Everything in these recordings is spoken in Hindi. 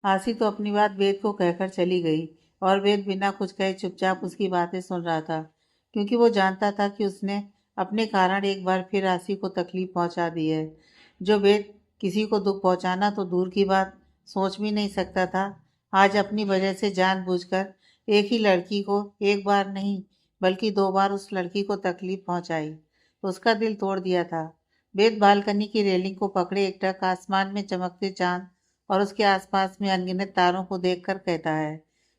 आसी तो अपनी बात वेद को कहकर चली गई और वेद बिना कुछ कहे चुपचाप उसकी बातें सुन रहा था, क्योंकि वो जानता था कि उसने अपने कारण एक बार फिर आसी को तकलीफ पहुंचा दी है। जो वेद किसी को दुख पहुंचाना तो दूर की बात सोच भी नहीं सकता था, आज अपनी वजह से जानबूझकर एक ही लड़की को एक बार नहीं बल्कि 2 बार उस लड़की को तकलीफ पहुंचाई, उसका दिल तोड़ दिया था। वेद बालकनी की रेलिंग को पकड़े एकटक आसमान में चमकते चांद और उसके आसपास में अनगिनत तारों को देखकर कहता है,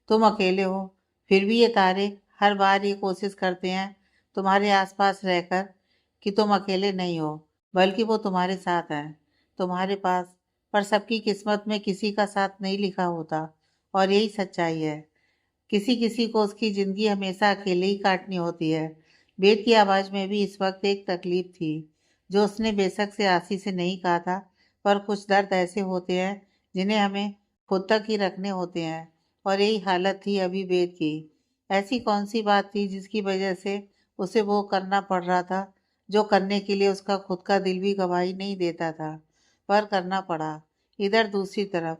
तुम अकेले हो, फिर भी ये तारे हर बार ये कोशिश करते हैं तुम्हारे आसपास रहकर कि तुम अकेले नहीं हो, बल्कि वो तुम्हारे साथ हैं, तुम्हारे पास। पर सबकी किस्मत में किसी का साथ नहीं लिखा होता, और यही सच्चाई है। किसी किसी को उसकी जिंदगी हमेशा अकेले ही काटनी होती है। वेद की आवाज में भी इस वक्त एक तकलीफ थी, जो उसने बेशक से आसी से नहीं कहा था। पर कुछ दर्द ऐसे होते हैं जिन्हें हमें खुद तक ही रखने होते हैं, और यही हालत थी अभी वेद की। ऐसी कौन सी बात थी जिसकी वजह से उसे वो करना पड़ रहा था जो करने के लिए उसका खुद का दिल भी गवाही नहीं देता था, पर करना पड़ा। इधर दूसरी तरफ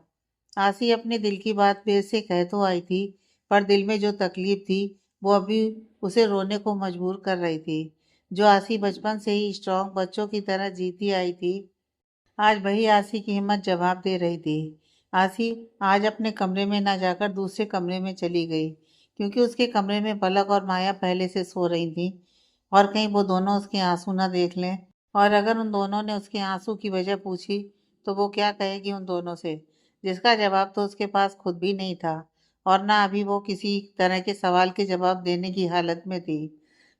आसी अपने दिल की बात वेद से कह तो आई थी, पर दिल में जो तकलीफ थी वो अभी उसे रोने को मजबूर कर रही थी। जो आसी बचपन से ही स्ट्रॉन्ग बच्चों की तरह जीती आई थी, आज वही आसी की हिम्मत जवाब दे रही थी। आसी आज अपने कमरे में ना जाकर दूसरे कमरे में चली गई, क्योंकि उसके कमरे में पलक और माया पहले से सो रही थी, और कहीं वो दोनों उसके आंसू ना देख लें। और अगर उन दोनों ने उसके आंसू की वजह पूछी तो वो क्या कहेगी उन दोनों से, जिसका जवाब तो उसके पास खुद भी नहीं था, और ना अभी वो किसी तरह के सवाल के जवाब देने की हालत में थी।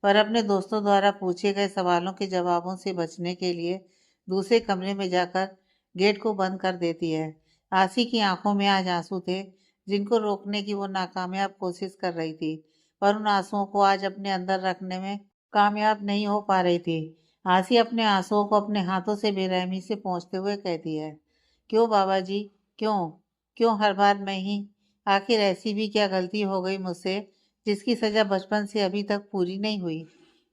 पर अपने दोस्तों द्वारा पूछे गए सवालों के जवाबों से बचने के लिए दूसरे कमरे में जाकर गेट को बंद कर देती है। आसी की आंखों में आज आंसू थे, जिनको रोकने की वो नाकामयाब कोशिश कर रही थी, पर उन आंसुओं को आज अपने अंदर रखने में कामयाब नहीं हो पा रही थी। आसी अपने आंसुओं को अपने हाथों से बेरहमी से पोंछते हुए कहती है, क्यों बाबा जी, क्यों? क्यों हर बार मैं ही? आखिर ऐसी भी क्या गलती हो गई मुझसे जिसकी सजा बचपन से अभी तक पूरी नहीं हुई?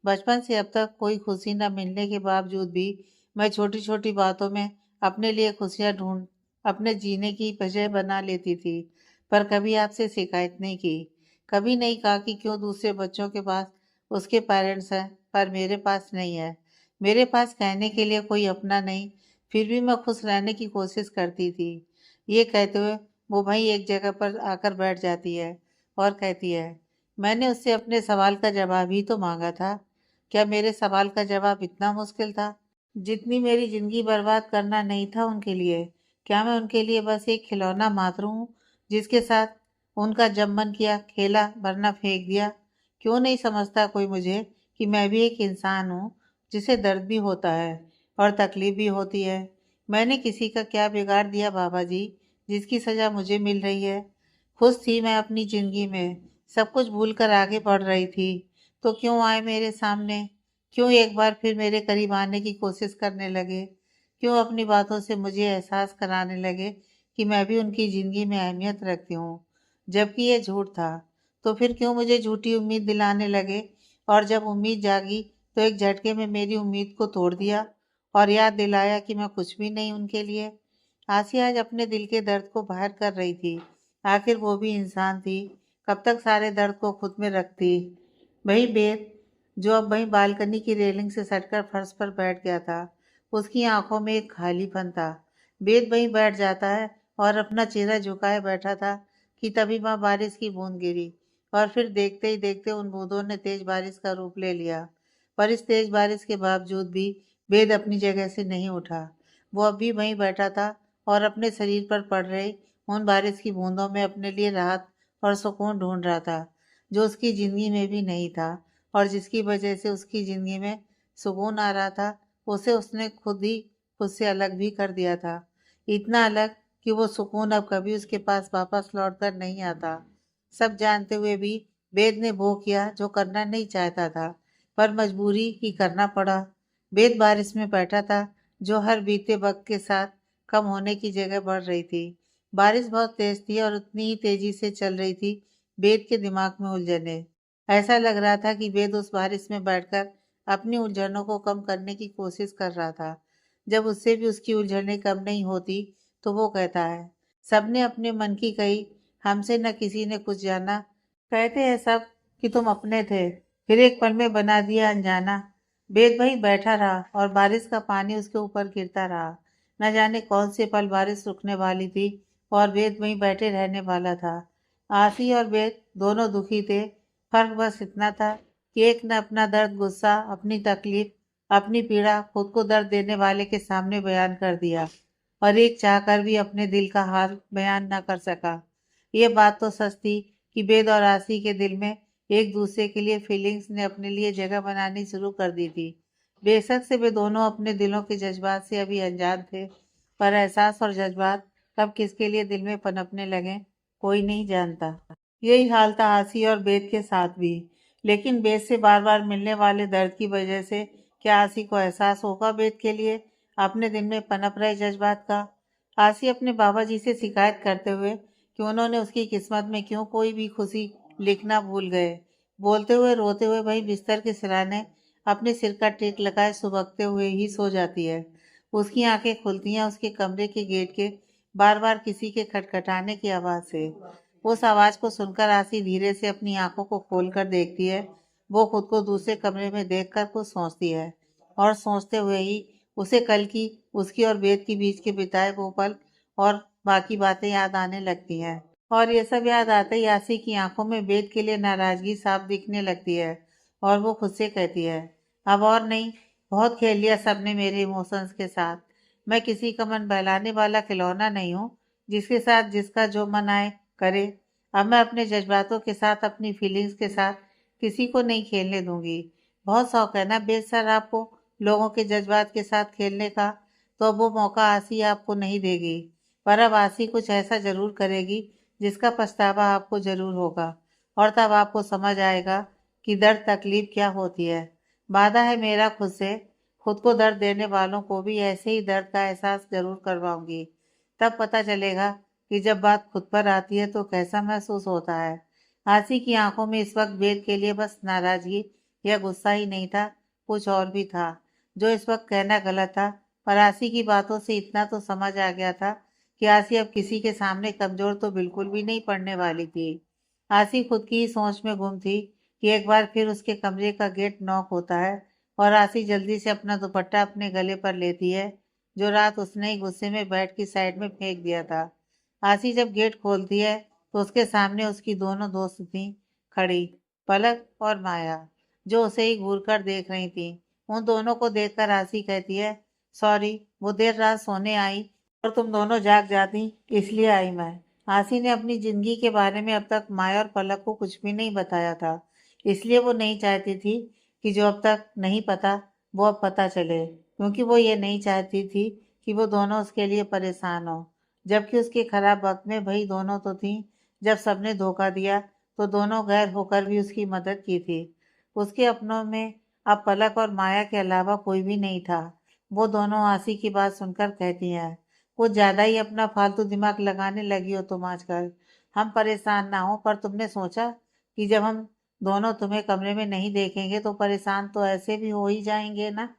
बचपन से अब तक कोई खुशी न मिलने के बावजूद भी मैं छोटी छोटी बातों में अपने लिए खुशियां ढूंढ अपने जीने की वजह बना लेती थी, पर कभी आपसे शिकायत नहीं की। कभी नहीं कहा कि क्यों दूसरे बच्चों के पास उसके पेरेंट्स हैं पर मेरे पास नहीं है। मेरे पास कहने के लिए कोई अपना नहीं, फिर भी मैं खुश रहने की कोशिश करती थी। ये कहते हुए वो वहीं एक जगह पर आकर बैठ जाती है और कहती है, मैंने उससे अपने सवाल का जवाब ही तो मांगा था। क्या मेरे सवाल का जवाब इतना मुश्किल था जितनी मेरी जिंदगी बर्बाद करना नहीं था उनके लिए? क्या मैं उनके लिए बस एक खिलौना मात्र हूँ जिसके साथ उनका जब मन किया खेला वरना फेंक दिया? क्यों नहीं समझता कोई मुझे कि मैं भी एक इंसान हूँ, जिसे दर्द भी होता है और तकलीफ भी होती है। मैंने किसी का क्या बिगाड़ दिया बाबा जी, जिसकी सजा मुझे मिल रही है? खुश थी मैं अपनी जिंदगी में, सब कुछ भूल कर आगे बढ़ रही थी, तो क्यों आए मेरे सामने? क्यों एक बार फिर मेरे करीब आने की कोशिश करने लगे? क्यों अपनी बातों से मुझे एहसास कराने लगे कि मैं भी उनकी ज़िंदगी में अहमियत रखती हूँ, जबकि ये झूठ था? तो फिर क्यों मुझे झूठी उम्मीद दिलाने लगे, और जब उम्मीद जागी तो एक झटके में मेरी उम्मीद को तोड़ दिया और याद दिलाया कि मैं कुछ भी नहीं उनके लिए? आसिया आज अपने दिल के दर्द को बाहर कर रही थी। आखिर वो भी इंसान थी, कब तक सारे दर्द को खुद में रखती? वही बेर जो अब वहीं बालकनी की रेलिंग से सटकर फर्श पर बैठ गया था, उसकी आंखों में एक खालीपन था। बेद वहीं बैठ जाता है और अपना चेहरा झुकाए बैठा था कि तभी वहां बारिश की बूंद गिरी, और फिर देखते ही देखते उन बूंदों ने तेज बारिश का रूप ले लिया। पर इस तेज बारिश के बावजूद भी बेद अपनी जगह से नहीं उठा। वो अब भी वहीं बैठा था और अपने शरीर पर पड़ रही उन बारिश की बूंदों में अपने लिए राहत और सुकून ढूंढ रहा था, जो उसकी जिंदगी में भी नहीं था, और जिसकी वजह से उसकी ज़िंदगी में सुकून आ रहा था, उसे उसने खुद से अलग भी कर दिया था। इतना अलग कि वो सुकून अब कभी उसके पास वापस लौट कर नहीं आता। सब जानते हुए भी वेद ने वो किया जो करना नहीं चाहता था, पर मजबूरी ही करना पड़ा। वेद बारिश में बैठा था, जो हर बीते वक्त के साथ कम होने की जगह बढ़ रही थी। बारिश बहुत तेज थी और उतनी ही तेजी से चल रही थी वेद के दिमाग में उलझने। ऐसा लग रहा था कि वेद उस बारिश में बैठकर अपनी उलझनों को कम करने की कोशिश कर रहा था। जब उससे भी उसकी उलझनें कम नहीं होती तो वो कहता है, सबने अपने मन की कही, हमसे न किसी ने कुछ जाना। कहते हैं सब कि तुम अपने थे, फिर एक पल में बना दिया अनजाना। वेद भाई बैठा रहा और बारिश का पानी उसके ऊपर गिरता रहा। न जाने कौन से पल बारिश रुकने वाली थी और वेद वहीं बैठे रहने वाला था। आसी और वेद दोनों दुखी थे। फर्क बस इतना था कि एक ने अपना दर्द, गुस्सा, अपनी तकलीफ, अपनी पीड़ा खुद को दर्द देने वाले के सामने बयान कर दिया और एक चाहकर भी अपने दिल का हाल बयान न कर सका। ये बात तो सच थी कि वेद और आसी के दिल में एक दूसरे के लिए फीलिंग्स ने अपने लिए जगह बनानी शुरू कर दी थी। बेशक से वे दोनों अपने दिलों के जज्बात से अभी अनजान थे, पर एहसास और जज्बात कब किसके लिए दिल में पनपने लगे कोई नहीं जानता। यही हाल था आसी और वेद के साथ भी। लेकिन वेद से बार बार मिलने वाले दर्द की वजह से क्या आसी को एहसास होगा वेद के लिए अपने दिल में पनप रहे जज्बात का। आसी अपने बाबा जी से शिकायत करते हुए कि उन्होंने उसकी किस्मत में क्यों कोई भी खुशी लिखना भूल गए। बोलते हुए रोते हुए वही बिस्तर के सिराने अपने सिर का टेक लगाए सुबकते हुए ही सो जाती है। उसकी आंखें खुलती हैं उसके कमरे के गेट के बार बार किसी के खटखटाने की आवाज से। उस आवाज को सुनकर आसी धीरे से अपनी आंखों को खोलकर देखती है। वो खुद को दूसरे कमरे में देखकर कुछ सोचती है और सोचते हुए ही उसे कल की उसकी और वेद के बीच के बिताए वो पल और बाकी बातें याद आने लगती हैं। और ये सब याद आते ही आसी की आंखों में वेद के लिए नाराजगी साफ दिखने लगती है और वो खुद से कहती है, अब और नहीं, बहुत खेल लिया सबने मेरे इमोशंस के साथ। मैं किसी का मन बहलाने वाला खिलौना नहीं हूँ जिसके साथ जिसका जो मन आए करे। अब मैं अपने जज्बातों के साथ, अपनी फीलिंग्स के साथ किसी को नहीं खेलने दूंगी। बहुत शौक है ना बेद सर आपको लोगों के जज्बात के साथ खेलने का, तो अब वो मौका आसी आपको नहीं देगी। पर अब आसी कुछ ऐसा जरूर करेगी जिसका पछतावा आपको जरूर होगा और तब आपको समझ आएगा कि दर्द तकलीफ क्या होती है। वादा है मेरा खुद से, खुद को दर्द देने वालों को भी ऐसे ही दर्द का एहसास जरूर करवाऊंगी। तब पता चलेगा कि जब बात खुद पर आती है तो कैसा महसूस होता है। आसी की आंखों में इस वक्त वेद के लिए बस नाराजगी या गुस्सा ही नहीं था, कुछ और भी था जो इस वक्त कहना गलत था। पर आसी की बातों से इतना तो समझ आ गया था कि आसी अब किसी के सामने कमजोर तो बिल्कुल भी नहीं पड़ने वाली थी। आसी खुद की ही सोच में गुम थी कि एक बार फिर उसके कमरे का गेट नॉक होता है और आसी जल्दी से अपना दुपट्टा अपने गले पर लेती है जो रात उसने ही गुस्से में बेड की साइड में फेंक दिया था। आसी जब गेट खोलती है तो उसके सामने उसकी दोनों दोस्त थी खड़ी, पलक और माया, जो उसे ही घूर कर देख रही थी। उन दोनों को देखकर आसी कहती है, सॉरी, वो देर रात सोने आई और तुम दोनों जाग जाती इसलिए आई मैं। आसी ने अपनी जिंदगी के बारे में अब तक माया और पलक को कुछ भी नहीं बताया था, इसलिए वो नहीं चाहती थी कि जो अब तक नहीं पता वो अब पता चले, क्योंकि वो ये नहीं चाहती थी कि वो दोनों उसके लिए परेशान हो। जबकि उसके खराब वक्त में वही दोनों तो थी। जब सबने धोखा दिया तो दोनों गैर होकर भी उसकी मदद की थी। उसके अपनों में अब पलक और माया के अलावा कोई भी नहीं था। वो दोनों आसी की बात सुनकर कहती हैं, कुछ ज्यादा ही अपना फालतू दिमाग लगाने लगी हो तुम आजकल। हम परेशान ना हो, पर तुमने सोचा कि जब हम दोनों तुम्हें कमरे में नहीं देखेंगे तो परेशान तो ऐसे भी हो ही जाएंगे ना।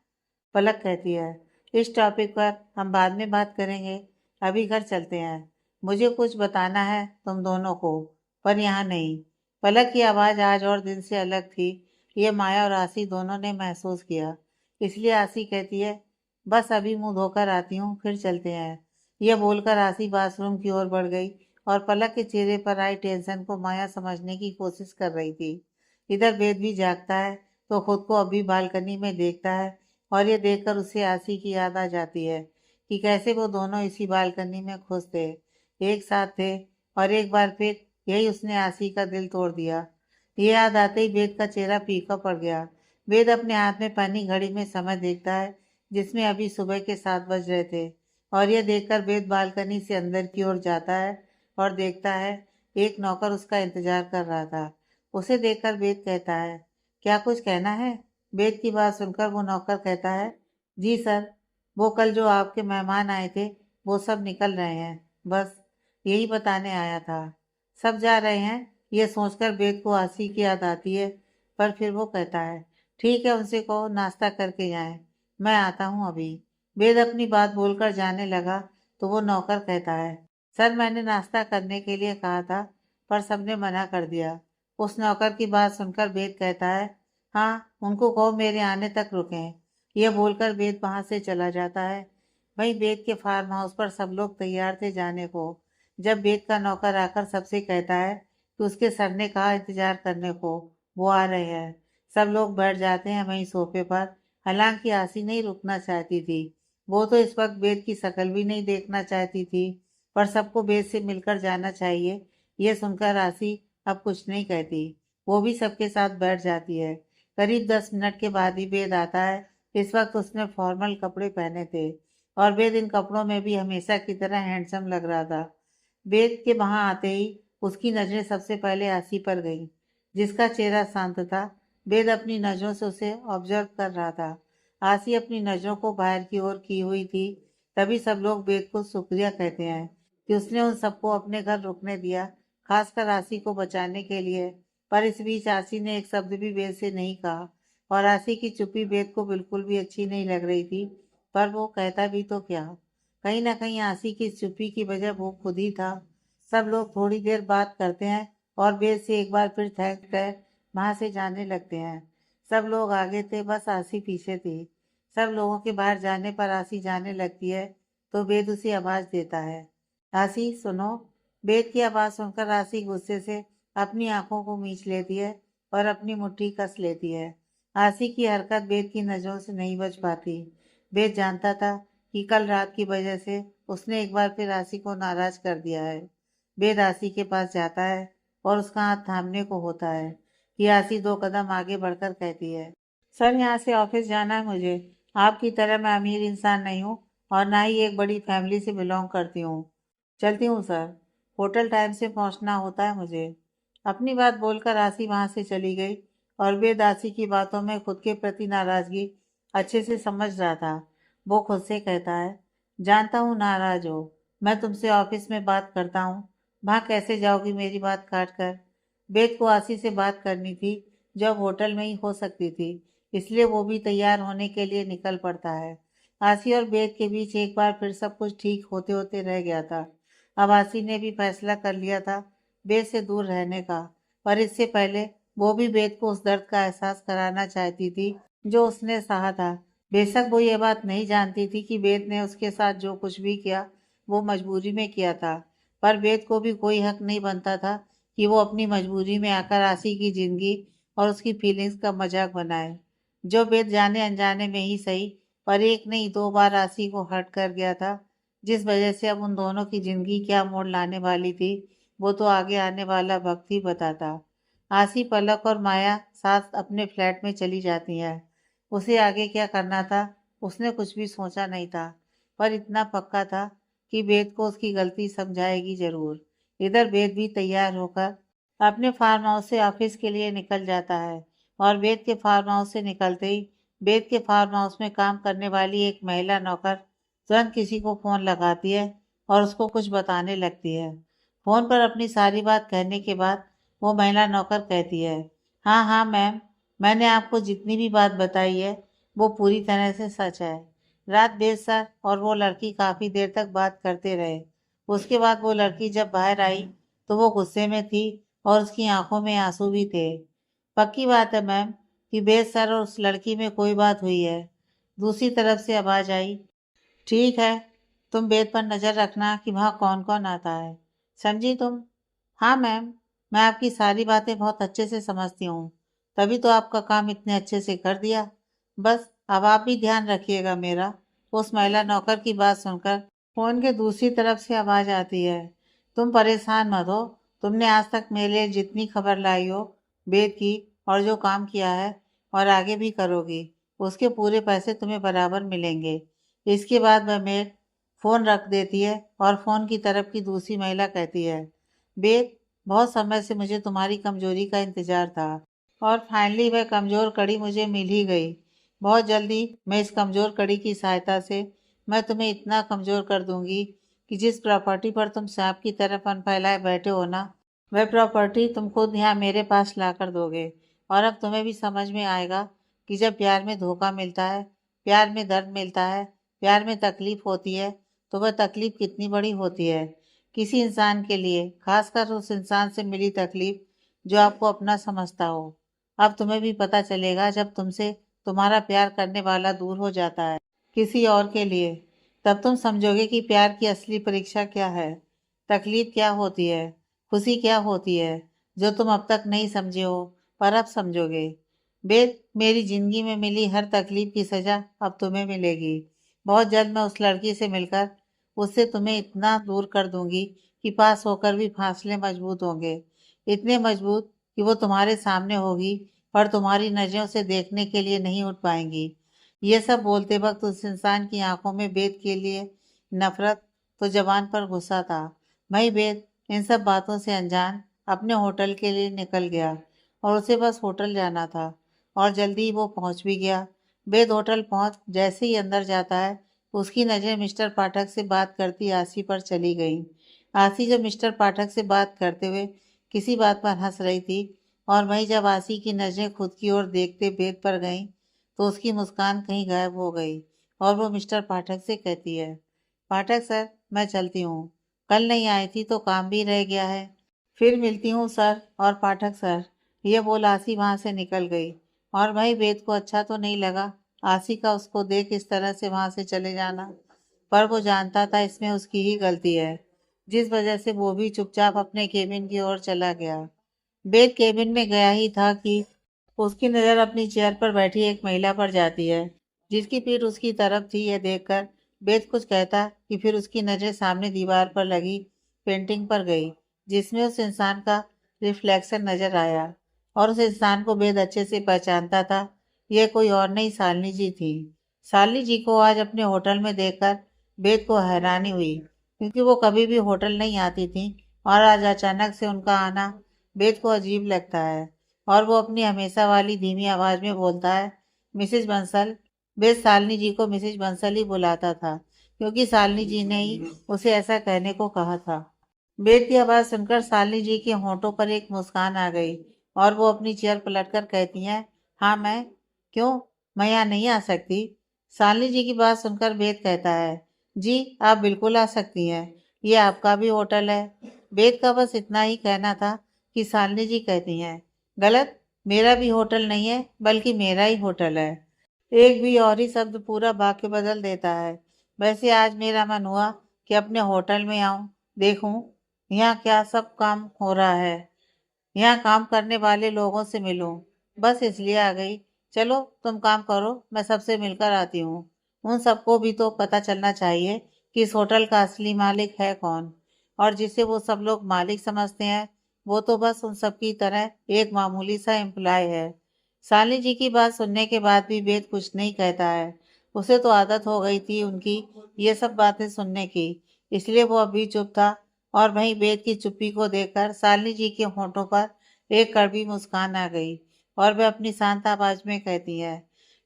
पलक कहती है, इस टॉपिक पर हम बाद में बात करेंगे, अभी घर चलते हैं। मुझे कुछ बताना है तुम दोनों को, पर यहाँ नहीं। पलक की आवाज़ आज और दिन से अलग थी। ये माया और आसी दोनों ने महसूस किया। इसलिए आसी कहती है, बस अभी मुंह धोकर आती हूँ, फिर चलते हैं। यह बोलकर आसी बाथरूम की ओर बढ़ गई और पलक के चेहरे पर आई टेंशन को माया समझने की कोशिश कर रही थी। इधर वेद भी जागता है तो खुद को अभी बालकनी में देखता है और ये देखकर उसे आसी की याद आ जाती है कि कैसे वो दोनों इसी बालकनी में खुश थे, एक साथ थे, और एक बार फिर यही उसने आसी का दिल तोड़ दिया। ये याद आते ही वेद का चेहरा फीका पड़ गया। वेद अपने हाथ में पहनी घड़ी में समय देखता है जिसमें अभी सुबह के 7 बज रहे थे, और यह देखकर वेद बालकनी से अंदर की ओर जाता है और देखता है एक नौकर उसका इंतजार कर रहा था। उसे देखकर वेद कहता है, क्या कुछ कहना है? वेद की बात सुनकर वो नौकर कहता है, जी सर, वो कल जो आपके मेहमान आए थे वो सब निकल रहे हैं, बस यही बताने आया था। सब जा रहे हैं, ये सोचकर वेद को आसी की याद आती है, पर फिर वो कहता है, ठीक है, उनसे कहो नाश्ता करके जाएं, मैं आता हूँ अभी। वेद अपनी बात बोलकर जाने लगा तो वो नौकर कहता है, सर, मैंने नाश्ता करने के लिए कहा था, पर सबने मना कर दिया। उस नौकर की बात सुनकर वेद कहता है, हाँ, उनको कहो मेरे आने तक रुकें। यह बोलकर वेद वहां से चला जाता है। वहीं वेद के फार्म हाउस पर सब लोग तैयार थे जाने को। जब वेद का नौकर आकर सबसे कहता है कि उसके सर ने कहा इंतजार करने को, वो आ रहे हैं। सब लोग बैठ जाते हैं वहीं सोफे पर। हालांकि आसी नहीं रुकना चाहती थी। वो तो इस वक्त वेद की शक्ल भी नहीं देखना चाहती थी, पर सबको वेद से मिलकर जाना चाहिए। यह सुनकर आसी अब कुछ नहीं कहती। वो भी सबके साथ बैठ जाती है। करीब 10 मिनट के बाद ही वेद आता है। इस वक्त उसने फॉर्मल कपड़े पहने थे और वेद इन कपड़ों में भी हमेशा की तरह हैंडसम लग रहा था। वेद के वहां आते ही उसकी नजरें सबसे पहले आसी पर गईं, जिसका चेहरा शांत था। वेद अपनी नजरों से उसे ऑब्जर्व कर रहा था। आसी अपनी नजरों को बाहर की ओर की हुई थी। तभी सब लोग वेद को शुक्रिया कहते हैं कि उसने उन सबको अपने घर रुकने दिया, खासकर आसी को बचाने के लिए। पर इस बीच आसी ने एक शब्द भी वेद से नहीं कहा और आसी की चुप्पी वेद को बिल्कुल भी अच्छी नहीं लग रही थी। पर वो कहता भी तो क्या। कहीं ना कहीं आसी की इस चुप्पी की वजह वो खुद ही था। सब लोग थोड़ी देर बात करते हैं और वेद से एक बार फिर थैंक कर वहां से जाने लगते हैं। सब लोग आगे थे, बस आसी पीछे थी। सब लोगों के बाहर जाने पर आसी जाने लगती है तो वेद उसे आवाज देता है, आसी सुनो। वेद की आवाज सुनकर आसी गुस्से से अपनी आंखों को मींच लेती है और अपनी मुट्ठी कस लेती है। आसी की हरकत वेद की नजरों से नहीं बच पाती। वेद जानता था कि कल रात की वजह से उसने एक बार फिर आसी को नाराज कर दिया है। वेद आसी के पास जाता है और उसका हाथ थामने को होता है कि आसी 2 कदम आगे बढ़कर कहती है, सर, यहाँ से ऑफिस जाना है मुझे। आपकी तरह मैं अमीर इंसान नहीं हूँ और ना ही एक बड़ी फैमिली से बिलोंग करती हूँ। चलती हूँ सर, होटल टाइम से पहुँचना होता है मुझे। अपनी बात बोलकर आसी वहां से चली गई और वेद आसी की बातों में खुद के प्रति नाराजगी अच्छे से समझ रहा था। वो खुद से कहता है, जानता हूँ नाराज हो, मैं तुमसे ऑफिस में बात करता हूँ, वहां कैसे जाओगी मेरी बात काट कर। वेद को आसी से बात करनी थी जो अब होटल में ही हो सकती थी, इसलिए वो भी तैयार होने के लिए निकल पड़ता है। आसी और वेद के बीच एक बार फिर सब कुछ ठीक होते होते रह गया था। अब आसी ने भी फैसला कर लिया था वेद से दूर रहने का, पर इससे पहले वो भी वेद को उस दर्द का एहसास कराना चाहती थी जो उसने सहा था। बेशक वो ये बात नहीं जानती थी कि वेद ने उसके साथ जो कुछ भी किया वो मजबूरी में किया था, पर वेद को भी कोई हक नहीं बनता था कि वो अपनी मजबूरी में आकर आसी की जिंदगी और उसकी फीलिंग्स का मजाक बनाए। जो वेद जाने अनजाने में ही सही, पर एक नहीं 2 बार आसी को हर्ट कर गया था, जिस वजह से अब उन दोनों की जिंदगी क्या मोड़ लाने वाली थी वो तो आगे आने वाला वक्त ही बताता। आसी, पलक और माया साथ अपने फ्लैट में चली जाती हैं। उसे आगे क्या करना था उसने कुछ भी सोचा नहीं था, पर इतना पक्का था कि वेद को उसकी गलती समझाएगी जरूर। इधर वेद भी तैयार होकर अपने फार्म हाउस से ऑफिस के लिए निकल जाता है और वेद के फार्म हाउस से निकलते ही वेद के फार्म हाउस में काम करने वाली एक महिला नौकर तुरंत किसी को फोन लगाती है और उसको कुछ बताने लगती है। फोन पर अपनी सारी बात कहने के बाद वो महिला नौकर कहती है, हाँ हाँ मैम, मैंने आपको जितनी भी बात बताई है वो पूरी तरह से सच है। रात देर सर और वो लड़की काफ़ी देर तक बात करते रहे। उसके बाद वो लड़की जब बाहर आई तो वो गुस्से में थी और उसकी आंखों में आंसू भी थे। पक्की बात है मैम कि बेद सर और उस लड़की में कोई बात हुई है। दूसरी तरफ से आवाज आई, ठीक है, तुम बेड पर नजर रखना कि वहाँ कौन कौन आता है, समझी तुम। हाँ मैम, मैं आपकी सारी बातें बहुत अच्छे से समझती हूँ, तभी तो आपका काम इतने अच्छे से कर दिया। बस अब आप भी ध्यान रखिएगा मेरा। उस महिला नौकर की बात सुनकर फोन के दूसरी तरफ से आवाज आती है, तुम परेशान मत हो, तुमने आज तक मेरे लिए जितनी खबर लाई हो वेद की और जो काम किया है और आगे भी करोगी, उसके पूरे पैसे तुम्हें बराबर मिलेंगे। इसके बाद वह मेड फोन रख देती है और फोन की तरफ की दूसरी महिला कहती है, वेद, बहुत समय से मुझे तुम्हारी कमजोरी का इंतजार था और फाइनली वह कमजोर कड़ी मुझे मिल ही गई। बहुत जल्दी मैं इस कमजोर कड़ी की सहायता से मैं तुम्हें इतना कमजोर कर दूंगी कि जिस प्रॉपर्टी पर तुम सांप की तरह फन फैलाए बैठे हो ना, वह प्रॉपर्टी तुम खुद यहाँ मेरे पास ला कर दोगे। और अब तुम्हें भी समझ में आएगा कि जब प्यार में धोखा मिलता है, प्यार में दर्द मिलता है, प्यार में तकलीफ होती है, तो वह तकलीफ कितनी बड़ी होती है। किसी इंसान के लिए, खासकर उस इंसान से मिली तकलीफ जो आपको अपना समझता हो। अब तुम्हें भी पता चलेगा जब तुमसे तुम्हारा प्यार करने वाला दूर हो जाता है किसी और के लिए, तब तुम समझोगे कि प्यार की असली परीक्षा क्या है, तकलीफ क्या होती है, खुशी क्या होती है, जो तुम अब तक नहीं समझे हो पर अब समझोगे। बेद, मेरी जिंदगी में मिली हर तकलीफ की सजा अब तुम्हें मिलेगी। बहुत जल्द मैं उस लड़की से मिलकर उससे तुम्हें इतना दूर कर दूंगी कि पास होकर भी फासले मजबूत होंगे, इतने मजबूत कि वो तुम्हारे सामने होगी पर तुम्हारी नजरों से देखने के लिए नहीं उठ पाएंगी। ये सब बोलते वक्त उस इंसान की आंखों में बेद के लिए नफरत तो जबान पर गुस्सा था। मैं बेद इन सब बातों से अनजान अपने होटल के लिए निकल गया और उसे बस होटल जाना था और जल्दी ही वो पहुंच भी गया। बेद होटल पहुंच जैसे ही अंदर जाता है उसकी नज़र मिस्टर पाठक से बात करती आसी पर चली गई। आसी जब मिस्टर पाठक से बात करते हुए किसी बात पर हंस रही थी और वहीं जब आसी की नज़रें खुद की ओर देखते बेद पर गईं तो उसकी मुस्कान कहीं गायब हो गई और वो मिस्टर पाठक से कहती है, पाठक सर, मैं चलती हूँ। कल नहीं आई थी तो काम भी रह गया है। फिर मिलती हूँ सर। और पाठक सर, ये बोल आसी वहां से निकल गई और भाई वेद को अच्छा तो नहीं लगा आसी का उसको देख इस तरह से वहां से चले जाना, पर वो जानता था इसमें उसकी ही गलती है, जिस वजह से वो भी चुपचाप अपने केबिन की ओर चला गया। वेद केबिन में गया ही था कि उसकी नज़र अपनी चेयर पर बैठी एक महिला पर जाती है जिसकी पीठ उसकी तरफ थी। यह देखकर वेद कुछ कहता कि फिर उसकी नज़र सामने दीवार पर लगी पेंटिंग पर गई जिसमें उस इंसान का रिफ्लेक्शन नजर आया और उस इंसान को वेद अच्छे से पहचानता था। यह कोई और नहीं, शालिनी जी थी। शालिनी जी को आज अपने होटल में देखकर वेद को हैरानी हुई क्योंकि वो कभी भी होटल नहीं आती थी और आज अचानक से उनका आना वेद को अजीब लगता है और वो अपनी हमेशा वाली धीमी आवाज में बोलता है, मिसेज बंसल। वेद शालिनी जी को मिसेज बंसल ही बुलाता था क्योंकि शालिनी जी ने ही उसे ऐसा कहने को कहा था। वेद की आवाज सुनकर शालिनी जी के होंठों पर एक मुस्कान आ गई और वो अपनी चेयर पलटकर कहती हैं, हाँ मैं, क्यों, मैं यहाँ नहीं आ सकती? शालिनी जी की बात सुनकर वेद कहता है, जी आप बिल्कुल आ सकती हैं, ये आपका भी होटल है। वेद का बस इतना ही कहना था कि शालिनी जी कहती हैं, गलत, मेरा भी होटल नहीं है बल्कि मेरा ही होटल है। एक भी और ही शब्द पूरा वाक्य बदल देता है। वैसे आज मेरा मन हुआ कि अपने होटल में आऊं, देखूं यहाँ क्या सब काम हो रहा है, यहाँ काम करने वाले लोगों से मिलूं, बस इसलिए आ गई। चलो तुम काम करो, मैं सबसे मिलकर आती हूँ। उन सबको भी तो पता चलना चाहिए कि इस होटल का असली मालिक है कौन, और जिसे वो सब लोग मालिक समझते हैं वो तो बस उन सब की तरह एक मामूली सा एम्प्लॉय है। शालिनी जी की बात सुनने के बाद भी वेद कुछ नहीं कहता है। उसे तो आदत हो गई थी उनकी ये सब बातें सुनने की, इसलिए वो अभी चुप था। और वहीं वेद की चुप्पी को देखकर शालिनी जी के होठों पर एक कड़वी मुस्कान आ गई और वह अपनी शांत आवाज में कहती है,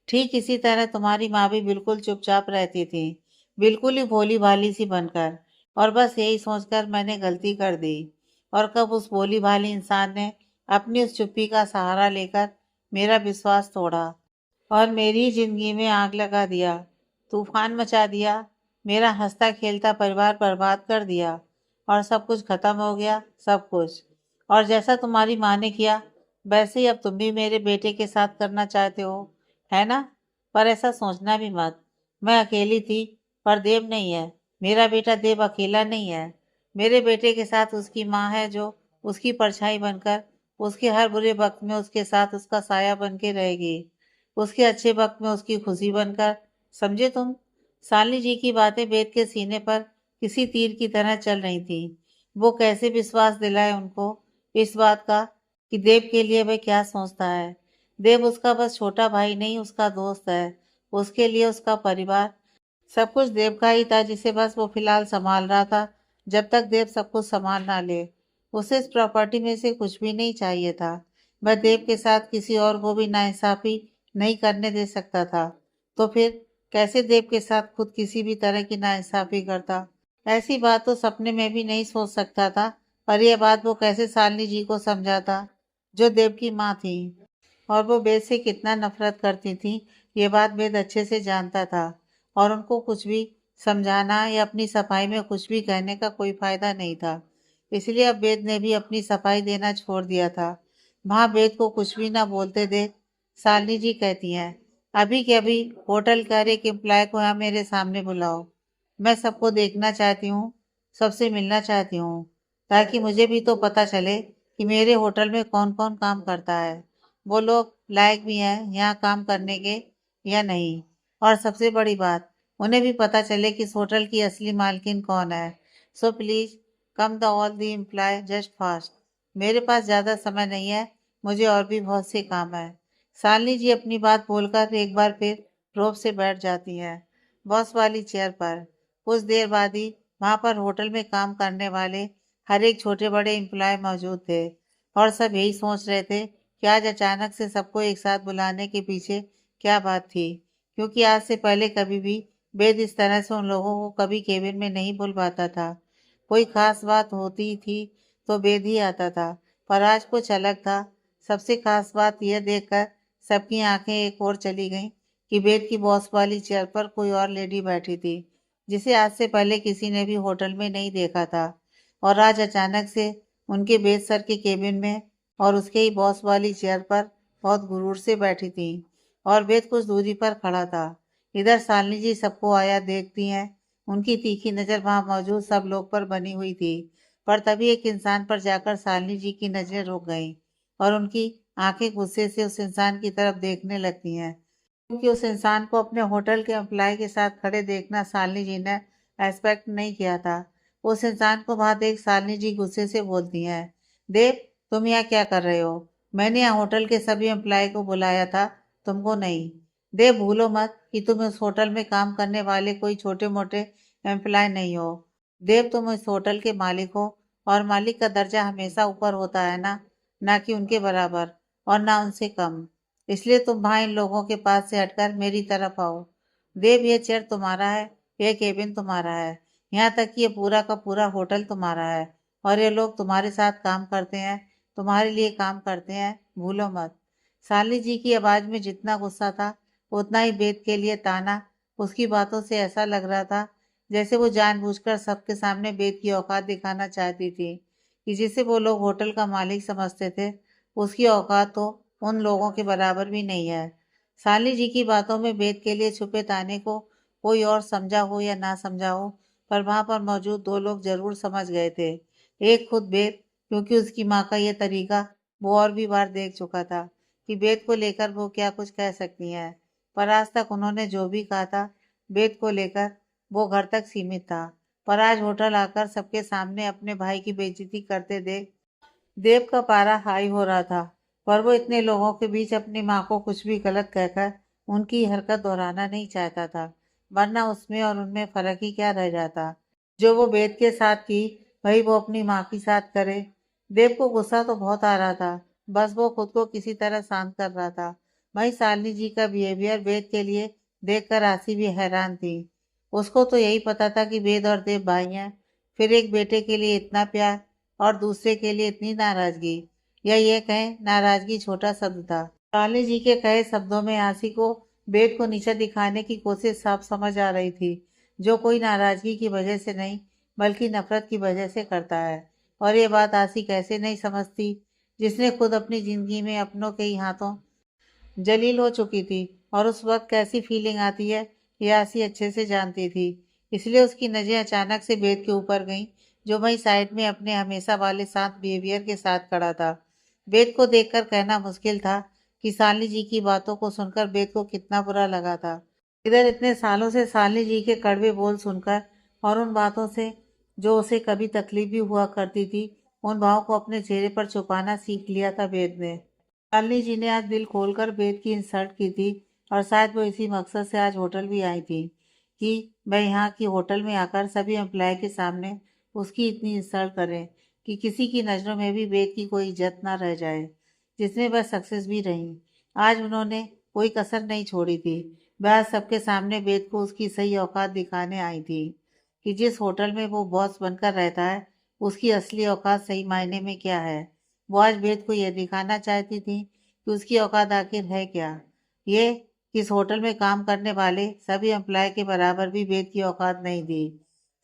ठीक इसी तरह तुम्हारी माँ भी बिल्कुल चुपचाप रहती थी, बिल्कुल ही भोली भाली सी बनकर, और बस यही सोचकर मैंने गलती कर दी। और कब उस भोली भाली इंसान ने अपनी उस चुप्पी का सहारा लेकर मेरा विश्वास तोड़ा और मेरी जिंदगी में आग लगा दिया, तूफान मचा दिया, मेरा हंसता खेलता परिवार बर्बाद कर दिया और सब कुछ खत्म हो गया, सब कुछ। और जैसा तुम्हारी माँ ने किया वैसे ही अब तुम भी मेरे बेटे के साथ करना चाहते हो, है ना? पर ऐसा सोचना भी मत, मैं अकेली थी पर देव नहीं है, मेरा बेटा देव अकेला नहीं है। मेरे बेटे के साथ उसकी माँ है जो उसकी परछाई बनकर उसके हर बुरे वक्त में उसके साथ उसका साया बन के रहेगी, उसके अच्छे वक्त में उसकी खुशी बनकर, समझे तुम? शालिनी जी की बातें वेद के सीने पर किसी तीर की तरह चल रही थी। वो कैसे विश्वास दिलाए उनको इस बात का कि देव के लिए वह क्या सोचता है। देव उसका बस छोटा भाई नहीं, उसका दोस्त है। उसके लिए उसका परिवार सब कुछ देव का ही था, जिसे बस वो फिलहाल संभाल रहा था जब तक देव सब कुछ संभाल ना ले। उसे इस प्रॉपर्टी में से कुछ भी नहीं चाहिए था। वह देव के साथ किसी और को भी नाइंसाफी नहीं करने दे सकता था, तो फिर कैसे देव के साथ खुद किसी भी तरह की नाइंसाफी करता? ऐसी बात तो सपने में भी नहीं सोच सकता था। पर यह बात वो कैसे शालिनी जी को समझाता जो देव की माँ थी, और वो वेद से कितना नफरत करती थी ये बात वेद अच्छे से जानता था और उनको कुछ भी समझाना या अपनी सफाई में कुछ भी कहने का कोई फायदा नहीं था। इसलिए अब वेद ने भी अपनी सफाई देना छोड़ दिया था। वहां वेद को कुछ भी ना बोलते देख शालिनी जी कहती हैं, अभी के अभी होटल का एक एम्प्लॉय को यहाँ मेरे सामने बुलाओ। मैं सबको देखना चाहती हूँ, सबसे मिलना चाहती हूँ, ताकि मुझे भी तो पता चले कि मेरे होटल में कौन कौन काम करता है, वो लोग लायक भी हैं यहाँ काम करने के या नहीं। और सबसे बड़ी बात, उन्हें भी पता चले कि इस होटल की असली मालकिन कौन है। So please come the all the employ just fast. मेरे पास ज्यादा समय नहीं है, मुझे और भी बहुत से काम है। शालिनी जी अपनी बात बोलकर एक बार फिर रोब से बैठ जाती हैं, बॉस वाली चेयर पर। कुछ देर बाद ही वहां पर होटल में काम करने वाले हर एक छोटे बड़े एम्प्लॉय मौजूद थे और सब यही सोच रहे थे कि आज अचानक से सबको एक साथ बुलाने के पीछे क्या बात थी, क्योंकि आज से पहले कभी भी वेद इस तरह से उन लोगों को कभी केबिन में नहीं बुलवाता था। कोई खास बात होती थी तो वेद ही आता था, पर आज कुछ अलग था। सबसे खास बात यह देखकर सबकी आंखें एक ओर चली गईं कि वेद की बॉस वाली चेयर पर कोई और लेडी बैठी थी, जिसे आज से पहले किसी ने भी होटल में नहीं देखा था। और आज अचानक से उनके वेद सर के केबिन में और उसके ही बॉस वाली चेयर पर बहुत गुरूर से बैठी थी और वेद कुछ दूरी पर खड़ा था। इधर शालिनी जी सबको आया देखती हैं। उनकी तीखी नजर वहां मौजूद सब लोग पर बनी हुई थी, पर तभी एक इंसान पर जाकर शालिनी जी की नजरें रुक गईं और उनकी आंखें गुस्से से उस इंसान की तरफ देखने लगती हैं, क्योंकि उस इंसान को अपने होटल के एम्प्लॉय के साथ खड़े देखना शालिनी जी ने एक्सपेक्ट नहीं किया था। उस इंसान को वहां देख शालिनी जी गुस्से से बोलती हैं, देव, तुम यहाँ क्या कर रहे हो? मैंने यहाँ होटल के सभी एम्प्लॉय को बुलाया था, तुमको नहीं। देव, भूलो मत कि तुम उस होटल में काम करने वाले कोई छोटे मोटे एम्प्लॉय नहीं हो। देव, तुम इस होटल के मालिक हो और मालिक का दर्जा हमेशा ऊपर होता है ना कि उनके बराबर और ना उनसे कम। इसलिए तुम वहां इन लोगों के पास से हटकर मेरी तरफ आओ। देव, ये चेयर तुम्हारा है, ये केबिन तुम्हारा है, यहाँ तक कि ये पूरा का पूरा होटल तुम्हारा है और ये लोग तुम्हारे साथ काम करते हैं, तुम्हारे लिए काम करते हैं, भूलो मत। शालिनी जी की आवाज में जितना गुस्सा था उतना ही वेद के लिए ताना। उसकी बातों से ऐसा लग रहा था जैसे वो जानबूझकर सबके सामने वेद की औकात दिखाना चाहती थी कि जिसे वो लोग होटल का मालिक समझते थे, उसकी औकात तो उन लोगों के बराबर भी नहीं है। शालिनी जी की बातों में वेद के लिए छुपे ताने को कोई और समझा हो या ना समझा हो, पर वहां पर मौजूद दो लोग जरूर समझ गए थे। एक खुद वेद, क्योंकि उसकी माँ का यह तरीका वो और भी बार देख चुका था कि वेद को लेकर वो क्या कुछ कह सकती हैं, पर आज तक उन्होंने जो भी कहा था वेद को लेकर वो घर तक सीमित था। पर आज होटल आकर सबके सामने अपने भाई की बेइज्जती करते देख देव का पारा हाई हो रहा था, पर वो इतने लोगों के बीच अपनी माँ को कुछ भी गलत कहकर उनकी हरकत दोहराना नहीं चाहता था, वरना उसमें और उनमें फर्क ही क्या रह जाता। जो वो वेद के साथ की वही वो अपनी माँ के साथ करे। देव को गुस्सा तो बहुत आ रहा था, बस वो खुद को किसी तरह शांत कर रहा था। वही शालिनी जी का बिहेवियर वेद के लिए देखकर आसी भी हैरान थी। उसको तो यही पता था कि वेद और देव भाई हैं, फिर एक बेटे के लिए इतना प्यार और दूसरे के लिए इतनी नाराजगी, या ये कहें नाराजगी छोटा शब्द था। काली जी के कहे शब्दों में आसी को वेद को नीचा दिखाने की कोशिश साफ समझ आ रही थी। जो कोई नाराजगी की वजह से नहीं बल्कि नफरत की वजह से करता है, और ये बात आसी कैसे नहीं समझती, जिसने खुद अपनी जिंदगी में अपनों के ही हाथों जलील हो चुकी थी। और उस वक्त कैसी फीलिंग आती है ये आसी अच्छे से जानती थी। इसलिए उसकी नजरें अचानक से वेद के ऊपर गईं, जो वही साइड में अपने हमेशा वाले शांत बिहेवियर के साथ खड़ा था। वेद को देखकर कहना मुश्किल था कि शालिनी जी की बातों को सुनकर वेद को कितना बुरा लगा था। इधर इतने सालों से शालिनी जी के कड़वे बोल सुनकर और उन बातों से जो उसे कभी तकलीफ भी हुआ करती थी, उन भावों को अपने चेहरे पर छुपाना सीख लिया था वेद ने। शालिनी जी ने आज दिल खोलकर वेद की इंसल्ट की थी, और शायद वो इसी मकसद से आज होटल भी आई थी कि वह यहाँ की होटल में आकर सभी एम्प्लॉय के सामने उसकी इतनी इंसल्ट करें कि किसी की नज़रों में भी वेद की कोई इज्जत ना रह जाए, जिसमें वह सक्सेस भी रही। आज उन्होंने कोई कसर नहीं छोड़ी थी। वह आज सबके सामने वेद को उसकी सही औकात दिखाने आई थी कि जिस होटल में वो बॉस बनकर रहता है उसकी असली औकात सही मायने में क्या है। वो आज वेद को यह दिखाना चाहती थी कि उसकी औकात आखिर है क्या। ये कि इस होटल में काम करने वाले सभी एम्प्लॉय के बराबर भी वेद की औकात नहीं थी।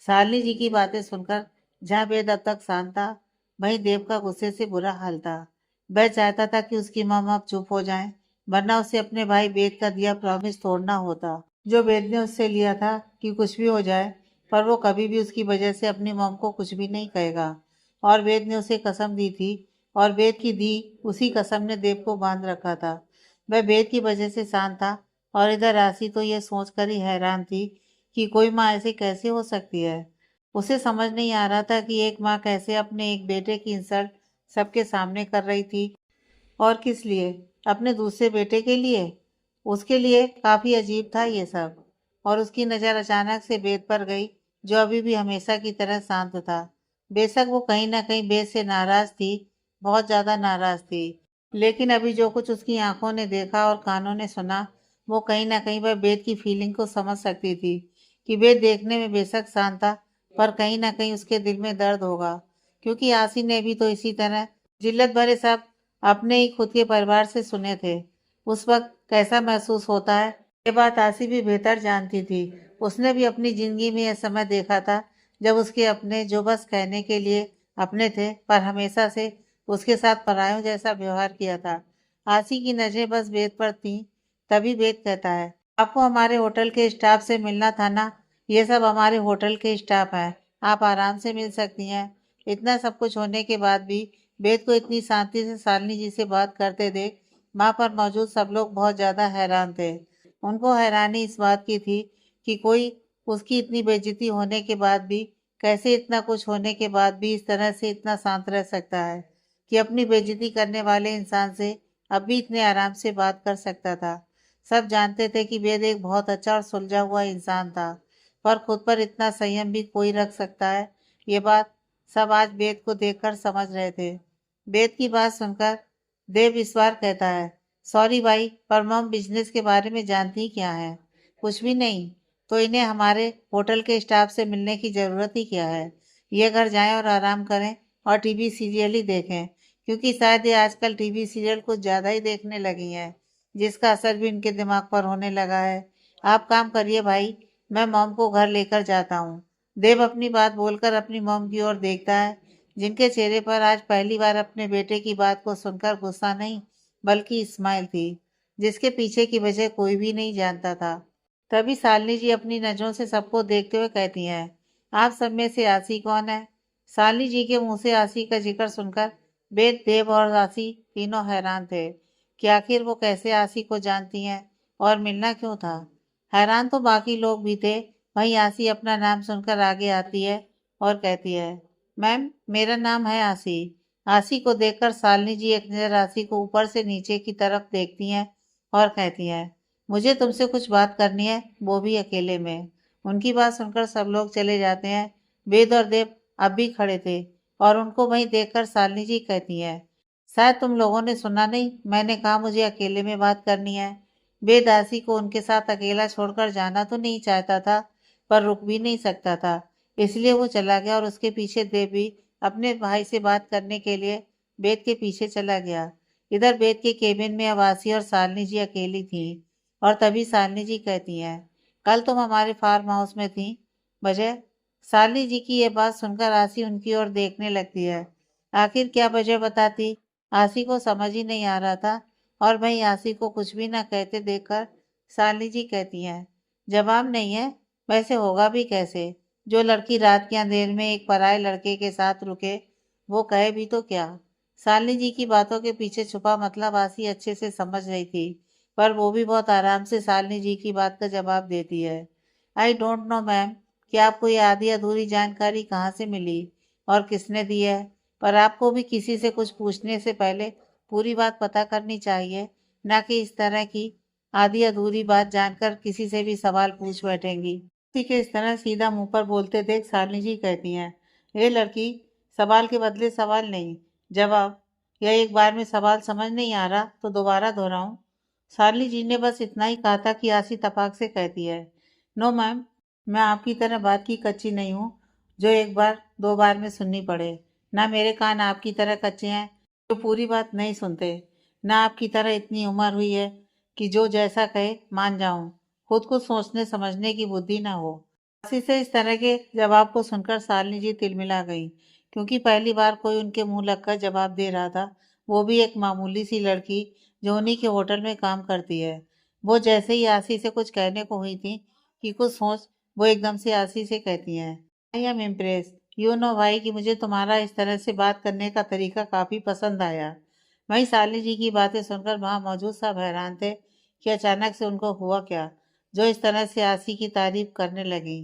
शालिनी जी की बातें सुनकर जहाँ वेद अब तक शांत था, वहीं देव का गुस्से से बुरा हाल था। वह चाहता था कि उसकी मम अब चुप हो जाएं, वरना उसे अपने भाई वेद का दिया प्रॉमिस तोड़ना होता, जो वेद ने उससे लिया था कि कुछ भी हो जाए पर वो कभी भी उसकी वजह से अपनी मॉम को कुछ भी नहीं कहेगा। और वेद ने उसे कसम दी थी, और वेद की दी उसी कसम ने देव को बांध रखा था। वह वेद की वजह से शांत था, और इधर राशि तो यह सोचकर ही हैरान थी कि कोई माँ ऐसे कैसे हो सकती है। उसे समझ नहीं आ रहा था कि एक माँ कैसे अपने एक बेटे की इंसल्ट सबके सामने कर रही थी, और किस लिए? अपने दूसरे बेटे के लिए। उसके लिए काफी अजीब था ये सब। और उसकी नजर अचानक से वेद पर गई, जो अभी भी हमेशा की तरह शांत था। बेशक वो कहीं ना कहीं वेद से नाराज थी, बहुत ज्यादा नाराज थी, लेकिन अभी जो कुछ उसकी आंखों ने देखा और कानों ने सुना, वो कहीं ना कहीं वह वेद की फीलिंग को समझ सकती थी कि वेद देखने में बेशक शांत था, पर कहीं ना कहीं उसके दिल में दर्द होगा, क्योंकि आसी ने भी तो इसी तरह जिल्लत भरे सब अपने ही खुद के परिवार से सुने थे। उस वक्त कैसा महसूस होता है, ये बात आसी भी बेहतर जानती थी। उसने भी अपनी जिंदगी में यह समय देखा था जब उसके अपने, जो बस कहने के लिए अपने थे, पर हमेशा से उसके साथ परायों जैसा व्यवहार किया था। आसी की नजरें बस वेद पर थीं। तभी वेद कहता है, आपको हमारे होटल के स्टाफ से मिलना था ना? ये सब हमारे होटल के स्टाफ हैं, आप आराम से मिल सकती हैं। इतना सब कुछ होने के बाद भी वेद को इतनी शांति से शालिनी जी से बात करते देख वहां पर मौजूद सब लोग बहुत ज्यादा हैरान थे। उनको हैरानी इस बात की थी कि कोई उसकी इतनी बेइज्जती होने के बाद भी, कैसे इतना कुछ होने के बाद भी इस तरह से इतना शांत रह सकता है, कि अपनी बेइज्जती करने वाले इंसान से अब भी इतने आराम से बात कर सकता था। सब जानते थे कि वेद एक बहुत अच्छा और सुलझा हुआ इंसान था, पर खुद पर इतना संयम भी कोई रख सकता है, ये बात सब आज वेद को देखकर समझ रहे थे। वेद की बात सुनकर देव इस बार कहता है, सॉरी भाई, पर मम बिजनेस के बारे में जानती क्या है? कुछ भी नहीं। तो इन्हें हमारे होटल के स्टाफ से मिलने की जरूरत ही क्या है? ये घर जाएं और आराम करें और टीवी सीरियल ही देखें, क्योंकि शायद ये आजकल टीवी सीरियल कुछ ज्यादा ही देखने लगी हैं, जिसका असर भी इनके दिमाग पर होने लगा है। आप काम करिए भाई, मैं मॉम को घर लेकर जाता हूँ। देव अपनी बात बोलकर अपनी मॉम की ओर देखता है, जिनके चेहरे पर आज पहली बार अपने बेटे की बात को सुनकर गुस्सा नहीं, बल्कि स्माइल थी, जिसके पीछे की वजह कोई भी नहीं जानता था। तभी शालिनी जी अपनी नजरों से सबको देखते हुए कहती हैं, आप सब में से आसी कौन है? शालिनी जी के मुंह से आसी का जिक्र सुनकर वेद, देव और आसी तीनों हैरान थे कि आखिर वो कैसे आसी को जानती हैं, और मिलना क्यों था। हैरान तो बाकी लोग भी थे। वहीं आसी अपना नाम सुनकर आगे आती है और कहती है, मैम, मेरा नाम है आसी। आसी को देखकर शालिनी जी एक नजर आसी को ऊपर से नीचे की तरफ देखती हैं और कहती हैं, मुझे तुमसे कुछ बात करनी है, वो भी अकेले में। उनकी बात सुनकर सब लोग चले जाते हैं। वेद और देव अब भी खड़े थे, और उनको वहीं देखकर शालिनी जी कहती हैं, शायद तुम लोगों ने सुना नहीं, मैंने कहा मुझे अकेले में बात करनी है। वेद आसी को उनके साथ अकेला छोड़कर जाना तो नहीं चाहता था, पर रुक भी नहीं सकता था, इसलिए वो चला गया, और उसके पीछे देव भी अपने भाई से बात करने के लिए वेद के पीछे चला गया। इधर वेद के केबिन में अवासी और शालिनी जी अकेली थी, और तभी शालिनी जी कहती हैं, कल तुम हमारे फार्म हाउस में थी, वजह? शालिनी जी की ये बात सुनकर आसी उनकी ओर देखने लगती है। आखिर क्या वजह बताती? आसी को समझ ही नहीं आ रहा था, और वहीं आसी को कुछ भी ना कहते देखकर शालिनी जी कहती हैं, जवाब नहीं है? वैसे होगा भी कैसे? जो लड़की रात के अंधेर में एक पराये लड़के के साथ रुके, वो कहे भी तो क्या? शालिनी जी की बातों के पीछे छुपा मतलब आसी अच्छे से समझ रही थी, पर वो भी बहुत आराम से शालिनी जी की बात का जवाब देती है। आई डोंट नो मैम, कि आपको ये आधी अधूरी जानकारी कहाँ से मिली और किसने दी है? पर आपको भी किसी से कुछ पूछने से पहले पूरी बात पता करनी चाहिए, ना कि इस तरह की आधी अधूरी बात जानकर किसी से भी सवाल पूछ बैठेंगी। किसी के इस तरह सीधा मुंह पर बोलते देख शालिनी जी कहती हैं, ये लड़की, सवाल के बदले सवाल नहीं, जवाब। या एक बार में सवाल समझ नहीं आ रहा तो दोबारा दोहराऊं? शालिनी जी ने बस इतना ही कहा था कि आसी तपाक से कहती है, नो मैम, मैं आपकी तरह बात की कच्ची नहीं हूँ, जो एक बार दो बार में सुननी पड़े। ना मेरे कान आपकी तरह कच्चे हैं, जो पूरी बात नहीं सुनते। ना आपकी तरह इतनी उम्र हुई है कि जो जैसा कहे मान जाऊं, खुद को सोचने समझने की बुद्धि ना हो। आशी से इस तरह के जवाब को सुनकर शालिनी जी तिलमिला गई, क्योंकि पहली बार कोई उनके मुंह लगकर जवाब दे रहा था, वो भी एक मामूली सी लड़की जो उन्हीं के होटल में काम करती है। वो जैसे ही आशी से कुछ कहने को हुई थी कि कुछ सोच, वो एकदम से आशी से कहती हैं, I am impress, you know भाई, कि मुझे तुम्हारा इस तरह से बात करने का तरीका काफी पसंद आया। वहीं शालिनी जी की बातें सुनकर वहां मौजूद सब हैरान थे कि अचानक से उनको हुआ क्या, जो इस तरह से आशी की तारीफ करने लगी।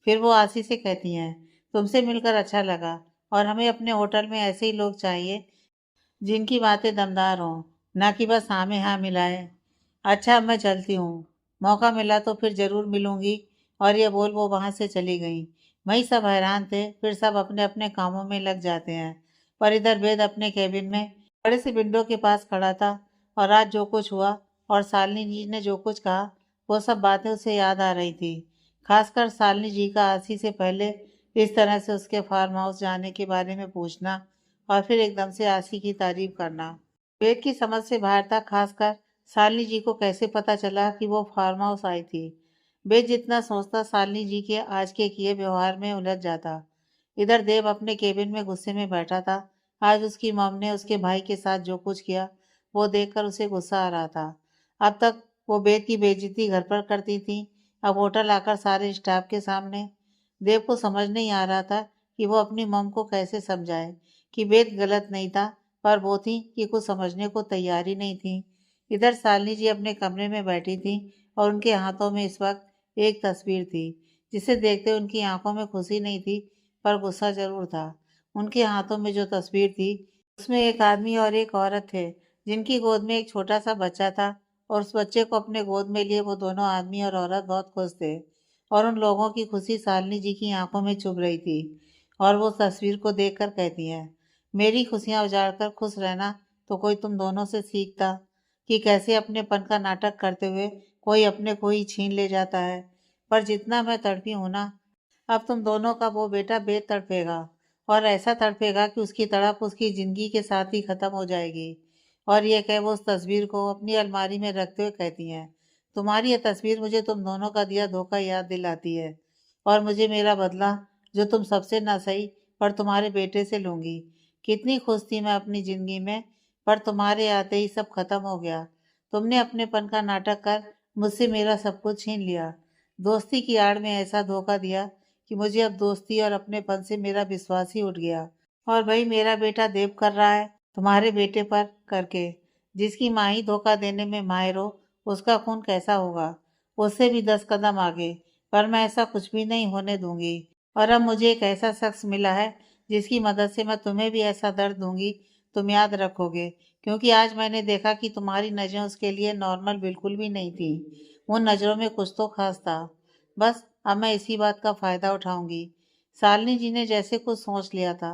फिर वो आशी से कहती हैं, तुमसे मिलकर अच्छा लगा, और हमें अपने होटल में ऐसे ही लोग चाहिए जिनकी बातें दमदार हों, ना कि बस हाँ में हाँ मिलाए। अच्छा, अब मैं चलती हूँ, मौका मिला तो फिर जरूर मिलूंगी। और ये बोल वो वहां से चली गई। वहीं सब हैरान थे, फिर सब अपने अपने कामों में लग जाते हैं। पर इधर वेद अपने केबिन में बड़े से विंडो के पास खड़ा था, और आज जो कुछ हुआ और शालिनी जी ने जो कुछ कहा, वो सब बातें उसे याद आ रही थी। खासकर शालिनी जी का आशी से पहले इस तरह से उसके फार्म हाउस जाने के बारे में पूछना, और फिर एकदम से आशी की तारीफ करना वेद की समझ से बाहर था। खासकर शालिनी जी को कैसे पता चला कि वो फार्म हाउस आई थी। वेद जितना सोचता, शालिनी जी के आज के किए व्यवहार में उलझ जाता। इधर देव अपने केबिन में गुस्से में बैठा था। आज उसकी मॉम ने उसके भाई के साथ जो कुछ किया, वो देखकर उसे गुस्सा आ रहा था। अब तक वो वेद की बेइज्जती घर पर करती थी, अब होटल आकर सारे स्टाफ के सामने। देव को समझ नहीं आ रहा था कि वो अपनी मॉम को कैसे समझाए कि वेद गलत नहीं था, पर वो थी कि कुछ समझने को तैयार ही नहीं थी। इधर शालिनी जी अपने कमरे में बैठी थी, और उनके हाथों में इस वक्त एक तस्वीर थी, जिसे देखते उनकी आंखों में खुशी नहीं थी, पर गुस्सा जरूर था। उनके हाथों में जो तस्वीर थी, उसमें एक आदमी और एक औरत थे, जिनकी गोद में एक छोटा सा बच्चा था। और उस बच्चे को अपने गोद में लिए वो दोनों आदमी और औरत बहुत खुश थे, और उन लोगों की खुशी शालिनी जी की आंखों में चुभ रही थी। और वो तस्वीर को देखकर कहती हैं, मेरी खुशियां उजाड़ कर खुश रहना तो कोई तुम दोनों से सीखता, कि कैसे अपनेपन का नाटक करते हुए कोई अपने को ही छीन ले जाता है। पर जितना मैं तड़पी हूं ना, अब तुम दोनों का वो बेटा बेद तड़पेगा, और ऐसा तड़पेगा कि उसकी तड़प उसकी जिंदगी के साथ ही खत्म हो जाएगी। और ये कह वो उस तस्वीर को अपनी अलमारी में रखते हुए कहती हैं, तुम्हारी ये तस्वीर मुझे तुम दोनों का दिया धोखा याद दिलाती है, और मुझे मेरा बदला, जो तुम सबसे ना सही पर तुम्हारे बेटे से लूंगी। कितनी खुश थी मैं अपनी जिंदगी में, पर तुम्हारे आते ही सब खत्म हो गया। तुमने अपनेपन का नाटक कर मुझसे मेरा सब कुछ छीन लिया, दोस्ती की आड़ में ऐसा धोखा दिया कि मुझे अब दोस्ती और अपनेपन से मेरा विश्वास ही उठ गया। और भाई मेरा बेटा देव कर रहा है तुम्हारे बेटे पर करके, जिसकी माँ ही धोखा देने में माहिर हो, उसका खून कैसा होगा, उससे भी 10 कदम आगे। पर मैं ऐसा कुछ भी नहीं होने दूंगी। और अब मुझे एक ऐसा शख्स मिला है जिसकी मदद से मैं तुम्हें भी ऐसा दर्द दूंगी, तुम याद रखोगे। क्योंकि आज मैंने देखा कि तुम्हारी नज़रें उसके लिए नॉर्मल बिल्कुल भी नहीं थी, उन नज़रों में कुछ तो खास था। बस अब मैं इसी बात का फायदा उठाऊंगी। शालिनी जी ने जैसे कुछ सोच लिया था।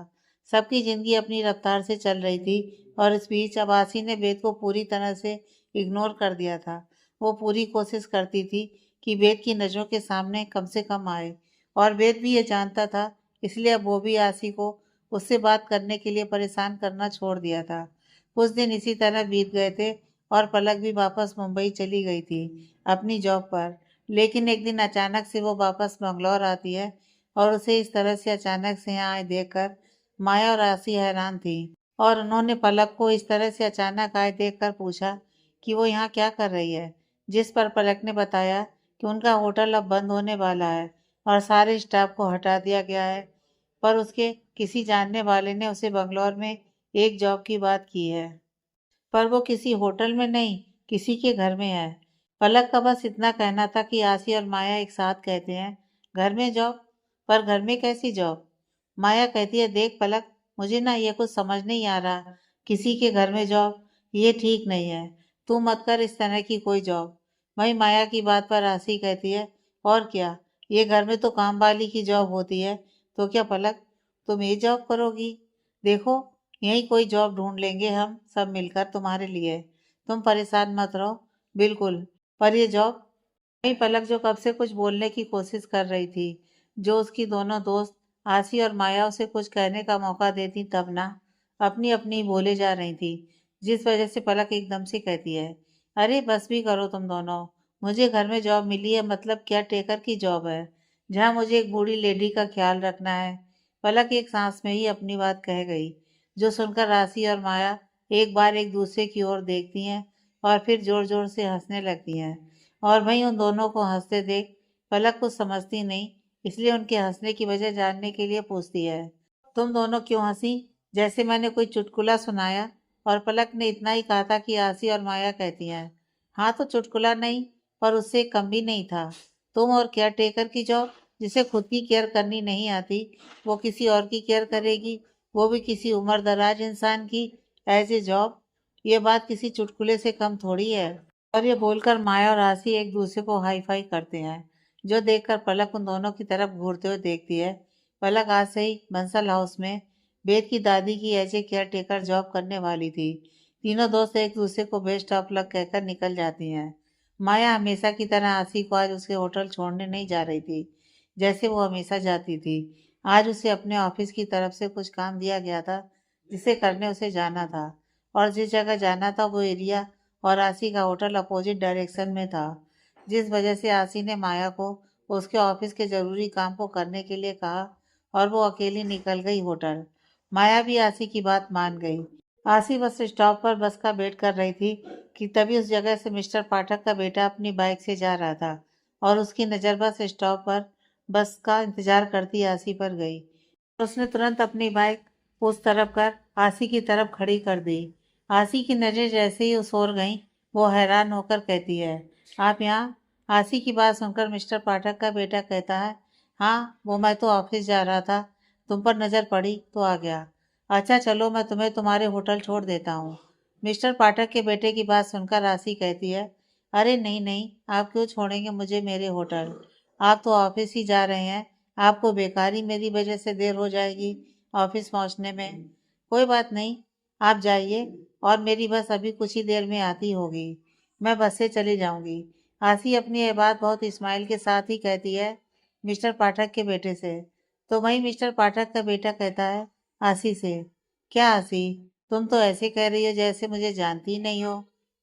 सबकी जिंदगी अपनी रफ्तार से चल रही थी, और इस बीच अबासी ने वेद को पूरी तरह से इग्नोर कर दिया था। वो पूरी कोशिश करती थी कि वेद की नज़रों के सामने कम से कम आए, और वेद भी ये जानता था। इसलिए अब वो भी आसी को उससे बात करने के लिए परेशान करना छोड़ दिया था। कुछ दिन इसी तरह बीत गए थे, और पलक भी वापस मुंबई चली गई थी अपनी जॉब पर। लेकिन एक दिन अचानक से वो वापस बंगलौर आती है, और उसे इस तरह से अचानक से यहाँ आए देखकर माया और आसी हैरान थी। और उन्होंने पलक को इस तरह से अचानक आए देखकर पूछा कि वो यहाँ क्या कर रही है। जिस पर पलक ने बताया कि उनका होटल अब बंद होने वाला है, और सारे स्टाफ को हटा दिया गया है। पर उसके किसी जानने वाले ने उसे बंगलौर में एक जॉब की बात की है, पर वो किसी होटल में नहीं, किसी के घर में है। पलक का बस इतना कहना था कि आसी और माया एक साथ कहते हैं, घर में जॉब? पर घर में कैसी जॉब? माया कहती है, देख पलक, मुझे ना ये कुछ समझ नहीं आ रहा। किसी के घर में जॉब, ये ठीक नहीं है। तू मत कर इस तरह की कोई जॉब। वही माया की बात पर आसी कहती है, और क्या, ये घर में तो काम वाली की जॉब होती है। तो क्या पलक, तुम ये जॉब करोगी? देखो, यहीं कोई जॉब ढूंढ लेंगे हम सब मिलकर तुम्हारे लिए। तुम परेशान मत रहो। बिल्कुल। पर ये जॉब? वही पलक जो कब से कुछ बोलने की कोशिश कर रही थी, जो उसकी दोनों दोस्त आसी और माया उसे कुछ कहने का मौका देती तब ना, अपनी अपनी बोले जा रही थी। जिस वजह से पलक एकदम से कहती है, अरे बस भी करो तुम दोनों। मुझे घर में जॉब मिली है, मतलब केयर टेकर की जॉब है, जहाँ मुझे एक बूढ़ी लेडी का ख्याल रखना है। पलक एक सांस में ही अपनी बात कह गई, जो सुनकर राशि और माया एक बार एक दूसरे की ओर देखती हैं और फिर जोर जोर से हंसने लगती हैं। और वहीं उन दोनों को हंसते देख पलक कुछ समझती नहीं, इसलिए उनके हंसने की वजह जानने के लिए पूछती है, तुम दोनों क्यों हंसी? जैसे मैंने कोई चुटकुला सुनाया। और पलक ने इतना ही कहा था कि आसी और माया कहती हैं, हाँ तो चुटकुला नहीं, पर उससे कम भी नहीं था। तुम और केयर टेकर की जॉब, जिसे खुद की केयर करनी नहीं आती, वो किसी और की केयर करेगी, वो भी किसी उम्र दराज इंसान की, एज ए जॉब। ये बात किसी चुटकुले से कम थोड़ी है। और ये बोलकर माया और आसी एक दूसरे को हाई फाई करते हैं, जो देखकर पलक उन दोनों की तरफ घूरते हुए देखती है। पलक आज से ही बंसल हाउस में वेद की दादी की as a caretaker job करने वाली थी। तीनों दोस्त एक दूसरे को बेस्ट ऑफ लक कहकर निकल जाती हैं। माया हमेशा की तरह आसी को आज उसके होटल छोड़ने नहीं जा रही थी, जैसे वो हमेशा जाती थी। आज उसे अपने ऑफिस की तरफ से कुछ काम दिया गया था, जिसे करने उसे जाना था। और जिस जगह जाना था वो एरिया और आसी का होटल अपोजिट डायरेक्शन में था, जिस वजह से आसी ने माया को उसके ऑफिस के जरूरी काम को करने के लिए कहा और वो अकेली निकल गई होटल। माया भी आसी की बात मान गई। आसी बस स्टॉप पर बस का वेट कर रही थी कि तभी उस जगह से मिस्टर पाठक का बेटा अपनी बाइक से जा रहा था और उसकी नज़र बस स्टॉप पर बस का इंतजार करती आसी पर गई। उसने तुरंत अपनी बाइक उस तरफ कर आसी की तरफ खड़ी कर दी। आसी की नज़रें जैसे ही उस ओर गईं, वो हैरान होकर कहती है, आप यहाँ? आसी की बात सुनकर मिस्टर पाठक का बेटा कहता है, हाँ वो मैं तो ऑफिस जा रहा था, तुम पर नज़र पड़ी तो आ गया। अच्छा चलो मैं तुम्हें तुम्हारे होटल छोड़ देता हूँ। मिस्टर पाठक के बेटे की बात सुनकर आसी कहती है, अरे नहीं नहीं, आप क्यों छोड़ेंगे मुझे मेरे होटल? आप तो ऑफिस ही जा रहे हैं, आपको बेकार ही मेरी वजह से देर हो जाएगी ऑफिस पहुंचने में। कोई बात नहीं, आप जाइए और मेरी बस अभी कुछ ही देर में आती होगी, मैं बस से चली जाऊंगी। आसी अपनी ये बात बहुत इस्माइल के साथ ही कहती है मिस्टर पाठक के बेटे से। तो वहीं मिस्टर पाठक का बेटा कहता है आसी से, क्या आसी, तुम तो ऐसे कह रही हो जैसे मुझे जानती ही नहीं हो।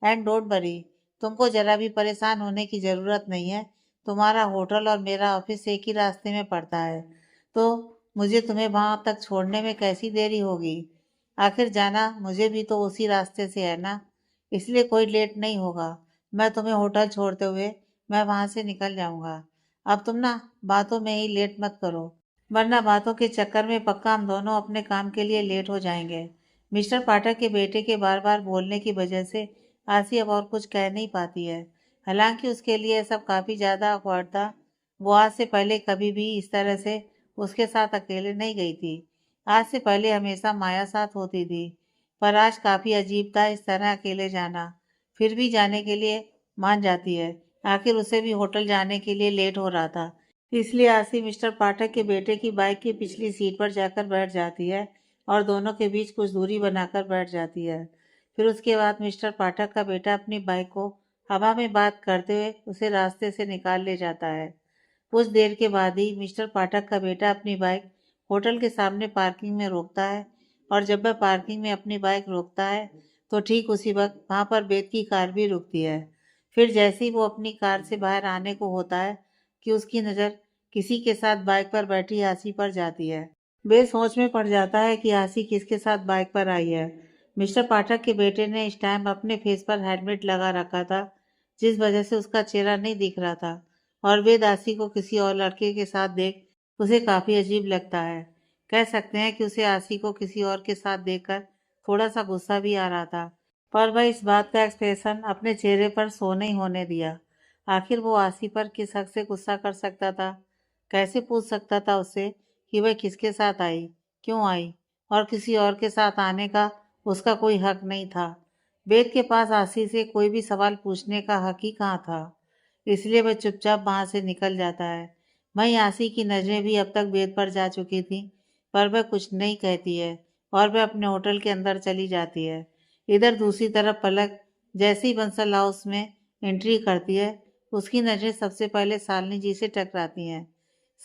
एंड डोंट वरी, तुमको जरा भी परेशान होने की ज़रूरत नहीं है। तुम्हारा होटल और मेरा ऑफिस एक ही रास्ते में पड़ता है, तो मुझे तुम्हें वहाँ तक छोड़ने में कैसी देरी होगी? आखिर जाना मुझे भी तो उसी रास्ते से है ना, इसलिए कोई लेट नहीं होगा। मैं तुम्हें होटल छोड़ते हुए मैं वहाँ से निकल जाऊँगा। अब तुम ना बातों में ही लेट मत करो, वरना बातों के चक्कर में पक्का हम दोनों अपने काम के लिए लेट हो जाएंगे। मिस्टर पाठक के बेटे के बार बार बोलने की वजह से आसी अब और कुछ कह नहीं पाती है। हालांकि उसके लिए यह सब काफ़ी ज़्यादा awkward था। वो आज से पहले कभी भी इस तरह से उसके साथ अकेले नहीं गई थी। आज से पहले हमेशा माया साथ होती थी, पर आज काफ़ी अजीब था इस तरह अकेले जाना। फिर भी जाने के लिए मान जाती है, आखिर उसे भी होटल जाने के लिए लेट हो रहा था। इसलिए आसी मिस्टर पाठक के बेटे की बाइक की पिछली सीट पर जाकर बैठ जाती है और दोनों के बीच कुछ दूरी बनाकर बैठ जाती है। फिर उसके बाद मिस्टर पाठक का बेटा अपनी बाइक को हवा में बात करते हुए उसे रास्ते से निकाल ले जाता है। कुछ देर के बाद ही मिस्टर पाठक का बेटा अपनी बाइक होटल के सामने पार्किंग में रोकता है और जब वह पार्किंग में अपनी बाइक रोकता है तो ठीक उसी वक्त वहाँ पर बेद की कार भी रुकती है। फिर जैसे ही वो अपनी कार से बाहर आने को होता है कि उसकी नज़र किसी के साथ बाइक पर बैठी आसी पर जाती है। बेद सोच में पड़ जाता है कि आसी किसके साथ बाइक पर आई है। मिस्टर पाठक के बेटे ने इस टाइम अपने फेस पर हेलमेट लगा रखा था, जिस वजह से उसका चेहरा नहीं दिख रहा था और वे दासी को किसी और लड़के के साथ देख उसे काफ़ी अजीब लगता है। कह सकते हैं कि उसे आसी को किसी और के साथ देखकर थोड़ा सा गुस्सा भी आ रहा था, पर वह इस बात का एक्सप्रेशन अपने चेहरे पर शो नहीं होने दिया। आखिर वो आसी पर किस हक से गुस्सा कर सकता था? कैसे पूछ सकता था उससे कि वह किसके साथ आई, क्यों आई, और किसी और के साथ आने का उसका कोई हक नहीं था। वेद के पास आसी से कोई भी सवाल पूछने का हक ही कहाँ था, इसलिए वह चुपचाप वहां से निकल जाता है। वहीं आसी की नजरें भी अब तक वेद पर जा चुकी थीं, पर वह कुछ नहीं कहती है और वह अपने होटल के अंदर चली जाती है। इधर दूसरी तरफ पलक जैसे ही बंसल हाउस में एंट्री करती है, उसकी नज़रें सबसे पहले शालिनी जी से टकराती हैं।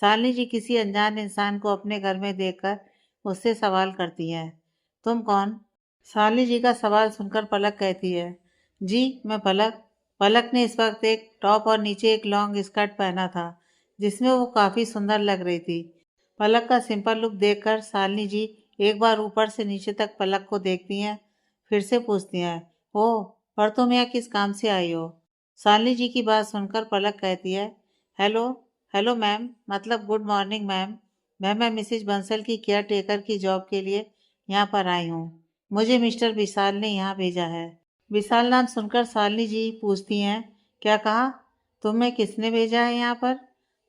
शालिनी जी किसी अनजान इंसान को अपने घर में देखकर उससे सवाल करती हैं, तुम कौन? शालिनी जी का सवाल सुनकर पलक कहती है, जी मैं पलक। पलक ने इस वक्त एक टॉप और नीचे एक लॉन्ग स्कर्ट पहना था जिसमें वो काफी सुंदर लग रही थी। पलक का सिंपल लुक देखकर शालिनी जी एक बार ऊपर से नीचे तक पलक को देखती हैं, फिर से पूछती हैं, ओह, पर तुम यहाँ किस काम से आई हो? शालिनी जी की बात सुनकर पलक कहती है, हेलो, हेलो मैम, मतलब गुड मॉर्निंग मैम। मैं मिसेज बंसल की केयर टेकर की जॉब के लिए यहाँ पर आई हूँ। मुझे मिस्टर विशाल ने यहाँ भेजा है। विशाल नाम सुनकर शालिनी जी पूछती हैं, क्या कहा? तुम्हें किसने भेजा है यहाँ पर?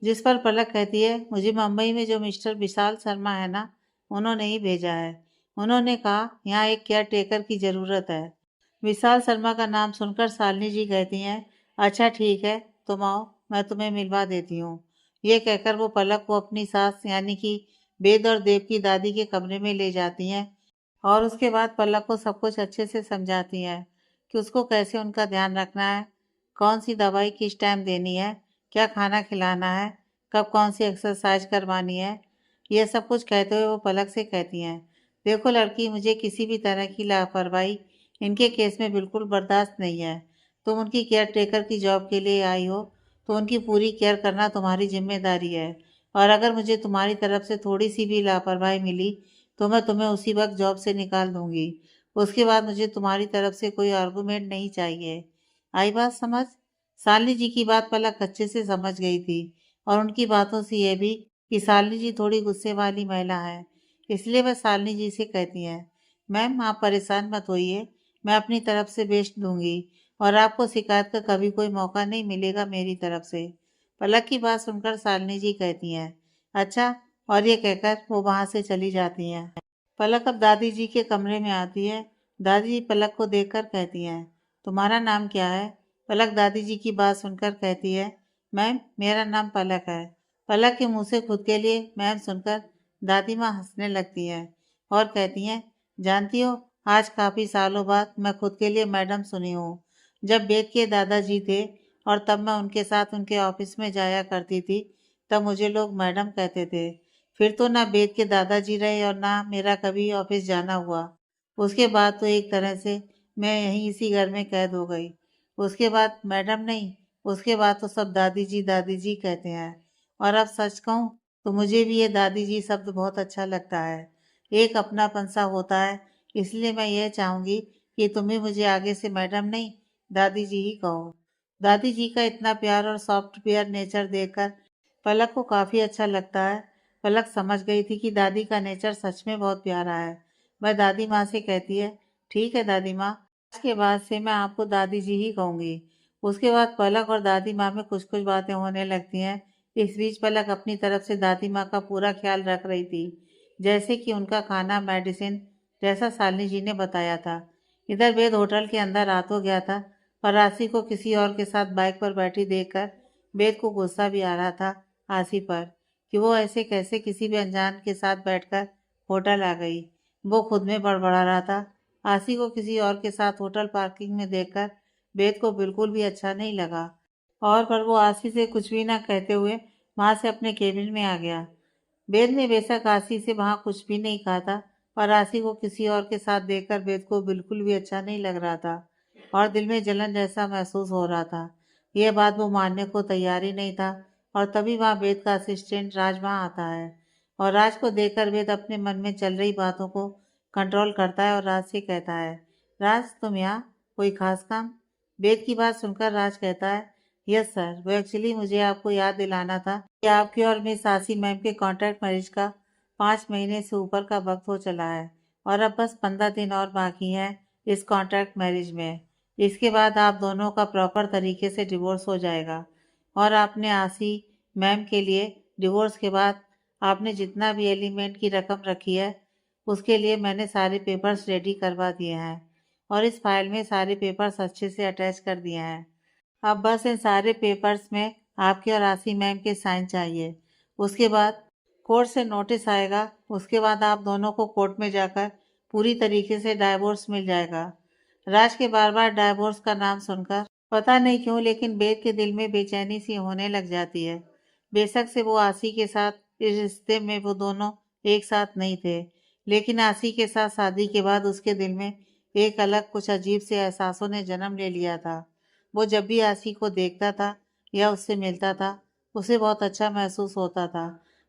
जिस पर पलक कहती है, मुझे मुंबई में जो मिस्टर विशाल शर्मा है ना, उन्होंने ही भेजा है। उन्होंने कहा यहाँ एक केयर टेकर की ज़रूरत है। विशाल शर्मा का नाम सुनकर शालिनी जी कहती हैं, अच्छा ठीक है, तुम आओ, मैं तुम्हें मिलवा देती हूँ। ये कहकर वो पलक को अपनी सास यानी कि वेद और देव की दादी के कमरे में ले जाती हैं और उसके बाद पलक को सब कुछ अच्छे से समझाती हैं कि उसको कैसे उनका ध्यान रखना है, कौन सी दवाई किस टाइम देनी है, क्या खाना खिलाना है, कब कौन सी एक्सरसाइज करवानी है। यह सब कुछ कहते हुए वो पलक से कहती हैं, देखो लड़की, मुझे किसी भी तरह की लापरवाही इनके केस में बिल्कुल बर्दाश्त नहीं है। तुम उनकी केयर टेकर की जॉब के लिए आई हो तो उनकी पूरी केयर करना तुम्हारी जिम्मेदारी है, और अगर मुझे तुम्हारी तरफ से थोड़ी सी भी लापरवाही मिली तो मैं तुम्हें उसी वक्त जॉब से निकाल दूंगी। उसके बाद मुझे तुम्हारी तरफ से कोई आर्गूमेंट नहीं चाहिए। आई बात समझ? शालिनी जी की बात पलक अच्छे से समझ गई थी और उनकी बातों से यह भी कि शालिनी जी थोड़ी गुस्से वाली महिला है। इसलिए वह शालिनी जी से कहती हैं, मैम आप परेशान मत होइए, मैं अपनी तरफ से बेस्ट दूंगी और आपको शिकायत का कभी कोई मौका नहीं मिलेगा मेरी तरफ से। पलक की बात सुनकर शालिनी जी कहती हैं, अच्छा, और ये कहकर वो वहां से चली जाती हैं। पलक अब दादी जी के कमरे में आती है। दादी जी पलक को देखकर कहती हैं, तुम्हारा नाम क्या है? पलक दादी जी की बात सुनकर कहती है, मैम मेरा नाम पलक है। पलक के मुंह से खुद के लिए मैम सुनकर दादी माँ हंसने लगती हैं और कहती हैं, जानती हो, आज काफ़ी सालों बाद मैं खुद के लिए मैडम सुनी हूँ। जब वेद के दादाजी थे और तब मैं उनके साथ उनके ऑफिस में जाया करती थी, तब मुझे लोग मैडम कहते थे। फिर तो ना वेद के दादाजी रहे और ना मेरा कभी ऑफिस जाना हुआ। उसके बाद तो एक तरह से मैं यहीं इसी घर में कैद हो गई। उसके बाद मैडम नहीं, उसके बाद तो सब दादी जी कहते हैं। और अब सच कहूँ तो मुझे भी ये दादी जी शब्द बहुत अच्छा लगता है। एक अपनापन सा होता है। इसलिए मैं यह चाहूँगी कि तुम भी मुझे आगे से मैडम नहीं, दादी जी ही कहो। दादी जी का इतना प्यार और सॉफ्टवेयर नेचर देखकर पलक को काफ़ी अच्छा लगता है। पलक समझ गई थी कि दादी का नेचर सच में बहुत प्यारा है। वह दादी माँ से कहती है, ठीक है दादी माँ, आज के बाद से मैं आपको दादी जी ही कहूँगी। उसके बाद पलक और दादी माँ में कुछ कुछ बातें होने लगती हैं। इस बीच पलक अपनी तरफ से दादी माँ का पूरा ख्याल रख रही थी, जैसे कि उनका खाना, मेडिसिन, जैसा शालिनी जी ने बताया था। इधर वेद होटल के अंदर आ तो गया था, पर आशी को किसी और के साथ बाइक पर बैठी देखकर वेद को गुस्सा भी आ रहा था आशी पर, कि वो ऐसे कैसे किसी भी अनजान के साथ बैठकर होटल आ गई। वो खुद में बड़बड़ा रहा था। आशी को किसी और के साथ होटल पार्किंग में देखकर वेद को बिल्कुल भी अच्छा नहीं लगा, और पर वो आशी से कुछ भी ना कहते हुए वहां से अपने केबिन में आ गया। वेद ने बेशक आशी से वहां कुछ भी नहीं कहा था, पर आशी को किसी और के साथ देखकर वेद को बिल्कुल भी अच्छा नहीं लग रहा था और दिल में जलन जैसा महसूस हो रहा था। यह बात वो मानने को तैयार ही नहीं था। और तभी वहाँ वेद का असिस्टेंट राज वहाँ आता है और राज को देखकर वेद अपने मन में चल रही बातों को कंट्रोल करता है और राज से कहता है, राज तुम यहाँ, कोई खास काम? वेद की बात सुनकर राज कहता है, यस सर, वो एक्चुअली मुझे आपको याद दिलाना था कि आपके और मिस आसी मैम के कॉन्ट्रैक्ट मैरिज का 5 महीने से ऊपर का वक्त हो चला है और अब बस 15 दिन और बाकी हैं इस कॉन्ट्रैक्ट मैरिज में। इसके बाद आप दोनों का प्रॉपर तरीके से डिवोर्स हो जाएगा और आपने आसी मैम के लिए डिवोर्स के बाद आपने जितना भी एलिमेंट की रकम रखी है उसके लिए मैंने सारे पेपर्स रेडी करवा दिए हैं और इस फाइल में सारे पेपर्स अच्छे से अटैच कर दिए हैं। अब बस इन सारे पेपर्स में आपके और आसी मैम के साइन चाहिए। उसके बाद कोर्ट से नोटिस आएगा। उसके बाद आप दोनों को कोर्ट में जाकर पूरी तरीके से डाइवोर्स मिल जाएगा। राज के बार बार डाइवोर्स का नाम सुनकर पता नहीं क्यों लेकिन वेद के दिल में बेचैनी सी होने लग जाती है। बेशक से वो आसी के साथ इस रिश्ते में वो दोनों एक साथ नहीं थे, लेकिन आसी के साथ शादी के बाद उसके दिल में एक अलग कुछ अजीब से एहसासों ने जन्म ले लिया था। वो जब भी आसी को देखता था या उससे मिलता था, उसे बहुत अच्छा महसूस होता था।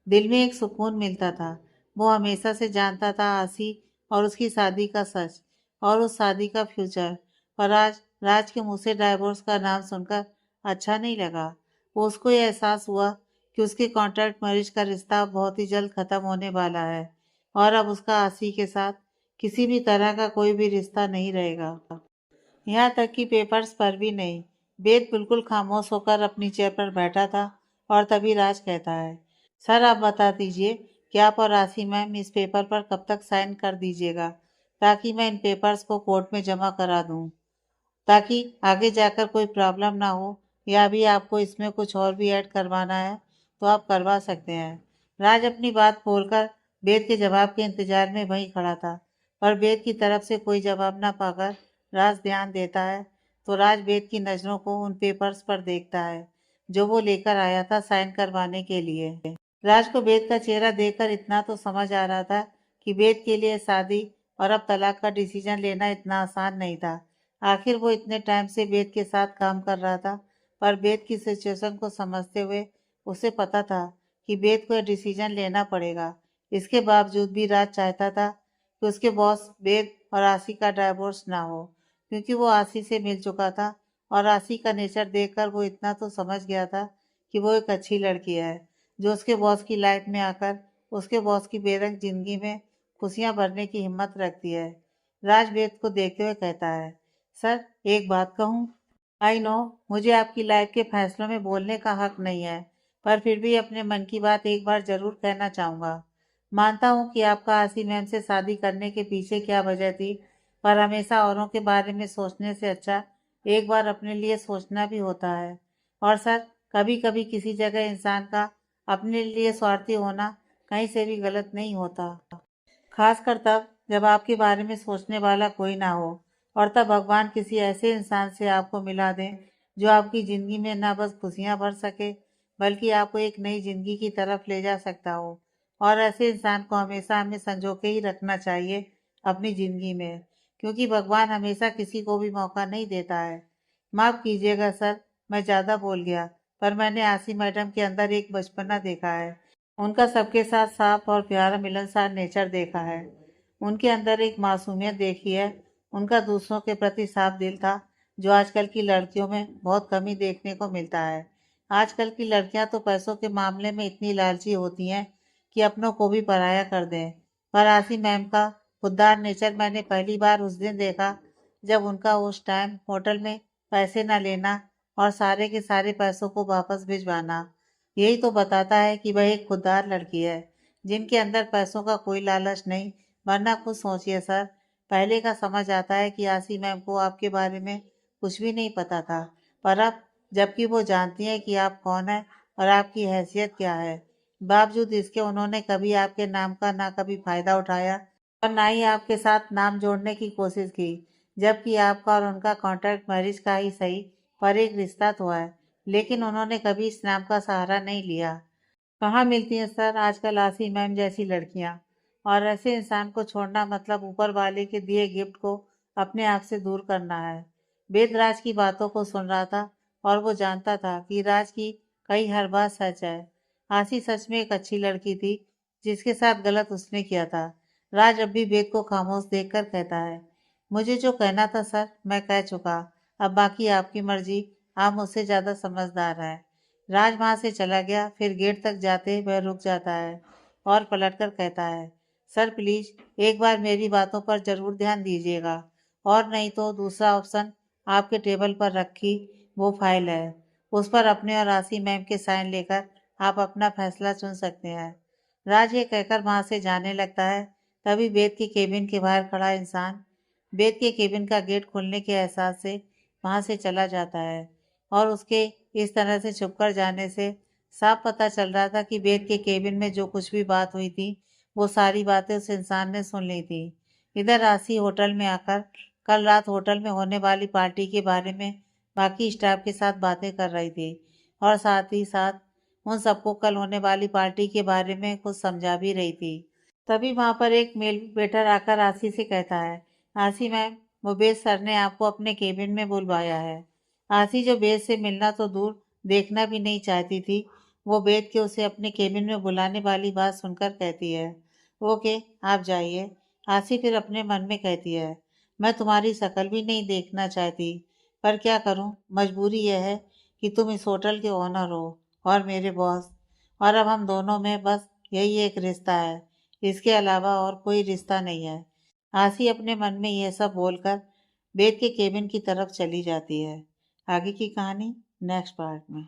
दिल में एक सुकून मिलता था। वो हमेशा से जानता था आसी और उसकी शादी का सच और उस शादी का फ्यूचर। पर आज राज के मुंह से डाइवोर्स का नाम सुनकर अच्छा नहीं लगा। वो उसको ये एहसास हुआ कि उसके कॉन्ट्रैक्ट मैरिज का रिश्ता अब बहुत ही जल्द खत्म होने वाला है और अब उसका आसी के साथ किसी भी तरह का कोई भी रिश्ता नहीं रहेगा। यहाँ तक कि पेपर्स पर भी नहीं। वेद बिल्कुल खामोश होकर अपनी चेयर पर बैठा था और तभी राज कहता है, सर आप बता दीजिए कि आप और आसी मैम इस पेपर पर कब तक साइन कर दीजिएगा ताकि मैं इन पेपर्स को कोर्ट में जमा करा दूं, ताकि आगे जाकर कोई प्रॉब्लम ना हो, या भी आपको इसमें कुछ और भी ऐड करवाना है तो आप करवा सकते हैं। राज अपनी बात बोलकर वेद के जवाब के इंतजार में वहीं खड़ा था, पर वेद की तरफ से कोई जवाब ना पाकर राज ध्यान देता है तो राज वेद की नज़रों को उन पेपर्स पर देखता है जो वो लेकर आया था साइन करवाने के लिए। राज को वेद का चेहरा देखकर इतना तो समझ आ रहा था कि वेद के लिए शादी और अब तलाक का डिसीजन लेना इतना आसान नहीं था। आखिर वो इतने टाइम से वेद के साथ काम कर रहा था, पर वेद की सिचुएशन को समझते हुए उसे पता था कि वेद को डिसीजन लेना पड़ेगा। इसके बावजूद भी राज चाहता था कि उसके बॉस वेद और आशी का डाइवोर्स ना हो, क्योंकि वो आशी से मिल चुका था और आशी का नेचर देखकर वो इतना तो समझ गया था कि वो एक अच्छी लड़की है जो उसके बॉस की लाइफ में आकर उसके बॉस की बेरंग जिंदगी में खुशियां भरने की हिम्मत रखती है। राज वेद को देखते हुए कहता है, सर एक बात कहूँ, आई नो मुझे आपकी लाइफ के फैसलों में बोलने का हक नहीं है, पर फिर भी अपने मन की बात एक बार जरूर कहना चाहूँगा। मानता हूँ कि आपका आसी मैम से शादी करने के पीछे क्या वजह थी, पर हमेशा औरों के बारे में सोचने से अच्छा एक बार अपने लिए सोचना भी होता है। और सर, कभी कभी किसी जगह इंसान का अपने लिए स्वार्थी होना कहीं से भी गलत नहीं होता, खासकर तब जब आपके बारे में सोचने वाला कोई ना हो, और तब भगवान किसी ऐसे इंसान से आपको मिला दें जो आपकी ज़िंदगी में ना बस खुशियाँ भर सके, बल्कि आपको एक नई ज़िंदगी की तरफ ले जा सकता हो। और ऐसे इंसान को हमेशा हमें संजो के ही रखना चाहिए अपनी ज़िंदगी में, क्योंकि भगवान हमेशा किसी को भी मौका नहीं देता है। माफ़ कीजिएगा सर, मैं ज़्यादा बोल गया, पर मैंने आसी मैडम के अंदर एक बचपना देखा है। उनका सबके साथ साफ और प्यारा मिलनसार नेचर देखा है। उनके अंदर एक मासूमियत देखी है। उनका दूसरों के प्रति साफ दिल था, जो आजकल की लड़कियों में बहुत कमी देखने को मिलता है। आजकल की लड़कियां तो पैसों के मामले में इतनी लालची होती हैं कि अपनों को भी पराया कर दें। पर आसी मैम का खुददार नेचर मैंने पहली बार उस दिन देखा जब उनका उस टाइम होटल में पैसे न लेना और सारे के सारे पैसों को वापस भिजवाना, यही तो बताता है कि वह एक खुददार लड़की है जिनके अंदर पैसों का कोई लालच नहीं। वरना खुद सोचिए सर, पहले का समझ आता है कि आसी मैम को आपके बारे में कुछ भी नहीं पता था, पर अब जबकि वो जानती हैं कि आप कौन है और आपकी हैसियत क्या है, बावजूद इसके उन्होंने कभी आपके नाम का ना कभी फायदा उठाया और ना ही आपके साथ नाम जोड़ने की कोशिश की। जबकि आपका और उनका कॉन्ट्रैक्ट मैरिज का ही सही, पर एक रिश्ता तो है, लेकिन उन्होंने कभी इस नाम का सहारा नहीं लिया। कहाँ मिलती हैं सर आजकल आसी मैम जैसी लड़कियां, और ऐसे इंसान को छोड़ना मतलब ऊपर वाले के दिए गिफ्ट को अपने आप से दूर करना है। वेद राज की बातों को सुन रहा था और वो जानता था कि राज की कई हर बात सच है। आसी सच में एक अच्छी लड़की थी जिसके साथ गलत उसने किया था। राज अब भी वेद को खामोश देखकर कहता है, मुझे जो कहना था सर मैं कह चुका, अब बाकी आपकी मर्जी, आप मुझसे ज्यादा समझदार हैं। राज वहां से चला गया, फिर गेट तक जाते वह रुक जाता है और पलटकर कहता है, सर प्लीज एक बार मेरी बातों पर जरूर ध्यान दीजिएगा, और नहीं तो दूसरा ऑप्शन आपके टेबल पर रखी वो फाइल है, उस पर अपने और आसी मैम के साइन लेकर आप अपना फैसला चुन सकते हैं। राज ये कहकर वहां से जाने लगता है। तभी वेद के केबिन के बाहर खड़ा इंसान वेद के केबिन का गेट खुलने के एहसास से वहां से चला जाता है, और उसके इस तरह से छुपकर जाने से साफ पता चल रहा था कि वेद के केबिन में जो कुछ भी बात हुई थी वो सारी बातें उस इंसान ने सुन ली थी। इधर राशि होटल में आकर कल रात होटल में होने वाली पार्टी के बारे में बाकी स्टाफ के साथ बातें कर रही थी, और साथ ही साथ उन सबको कल होने वाली पार्टी के बारे में कुछ समझा भी रही थी। तभी वहां पर एक मेल वेटर आकर आशी से कहता है, आशी मैम वो बेद सर ने आपको अपने केबिन में बुलवाया है। आसी जो बेद से मिलना तो दूर देखना भी नहीं चाहती थी, वो बेद के उसे अपने केबिन में बुलाने वाली बात सुनकर कहती है, ओके आप जाइए। आसी फिर अपने मन में कहती है, मैं तुम्हारी शक्ल भी नहीं देखना चाहती, पर क्या करूं, मजबूरी यह है कि तुम इस होटल के ओनर हो और मेरे बॉस, और अब हम दोनों में बस यही एक रिश्ता है, इसके अलावा और कोई रिश्ता नहीं है। आसी अपने मन में यह सब बोलकर बेद के केबिन की तरफ चली जाती है। आगे की कहानी नेक्स्ट पार्ट में।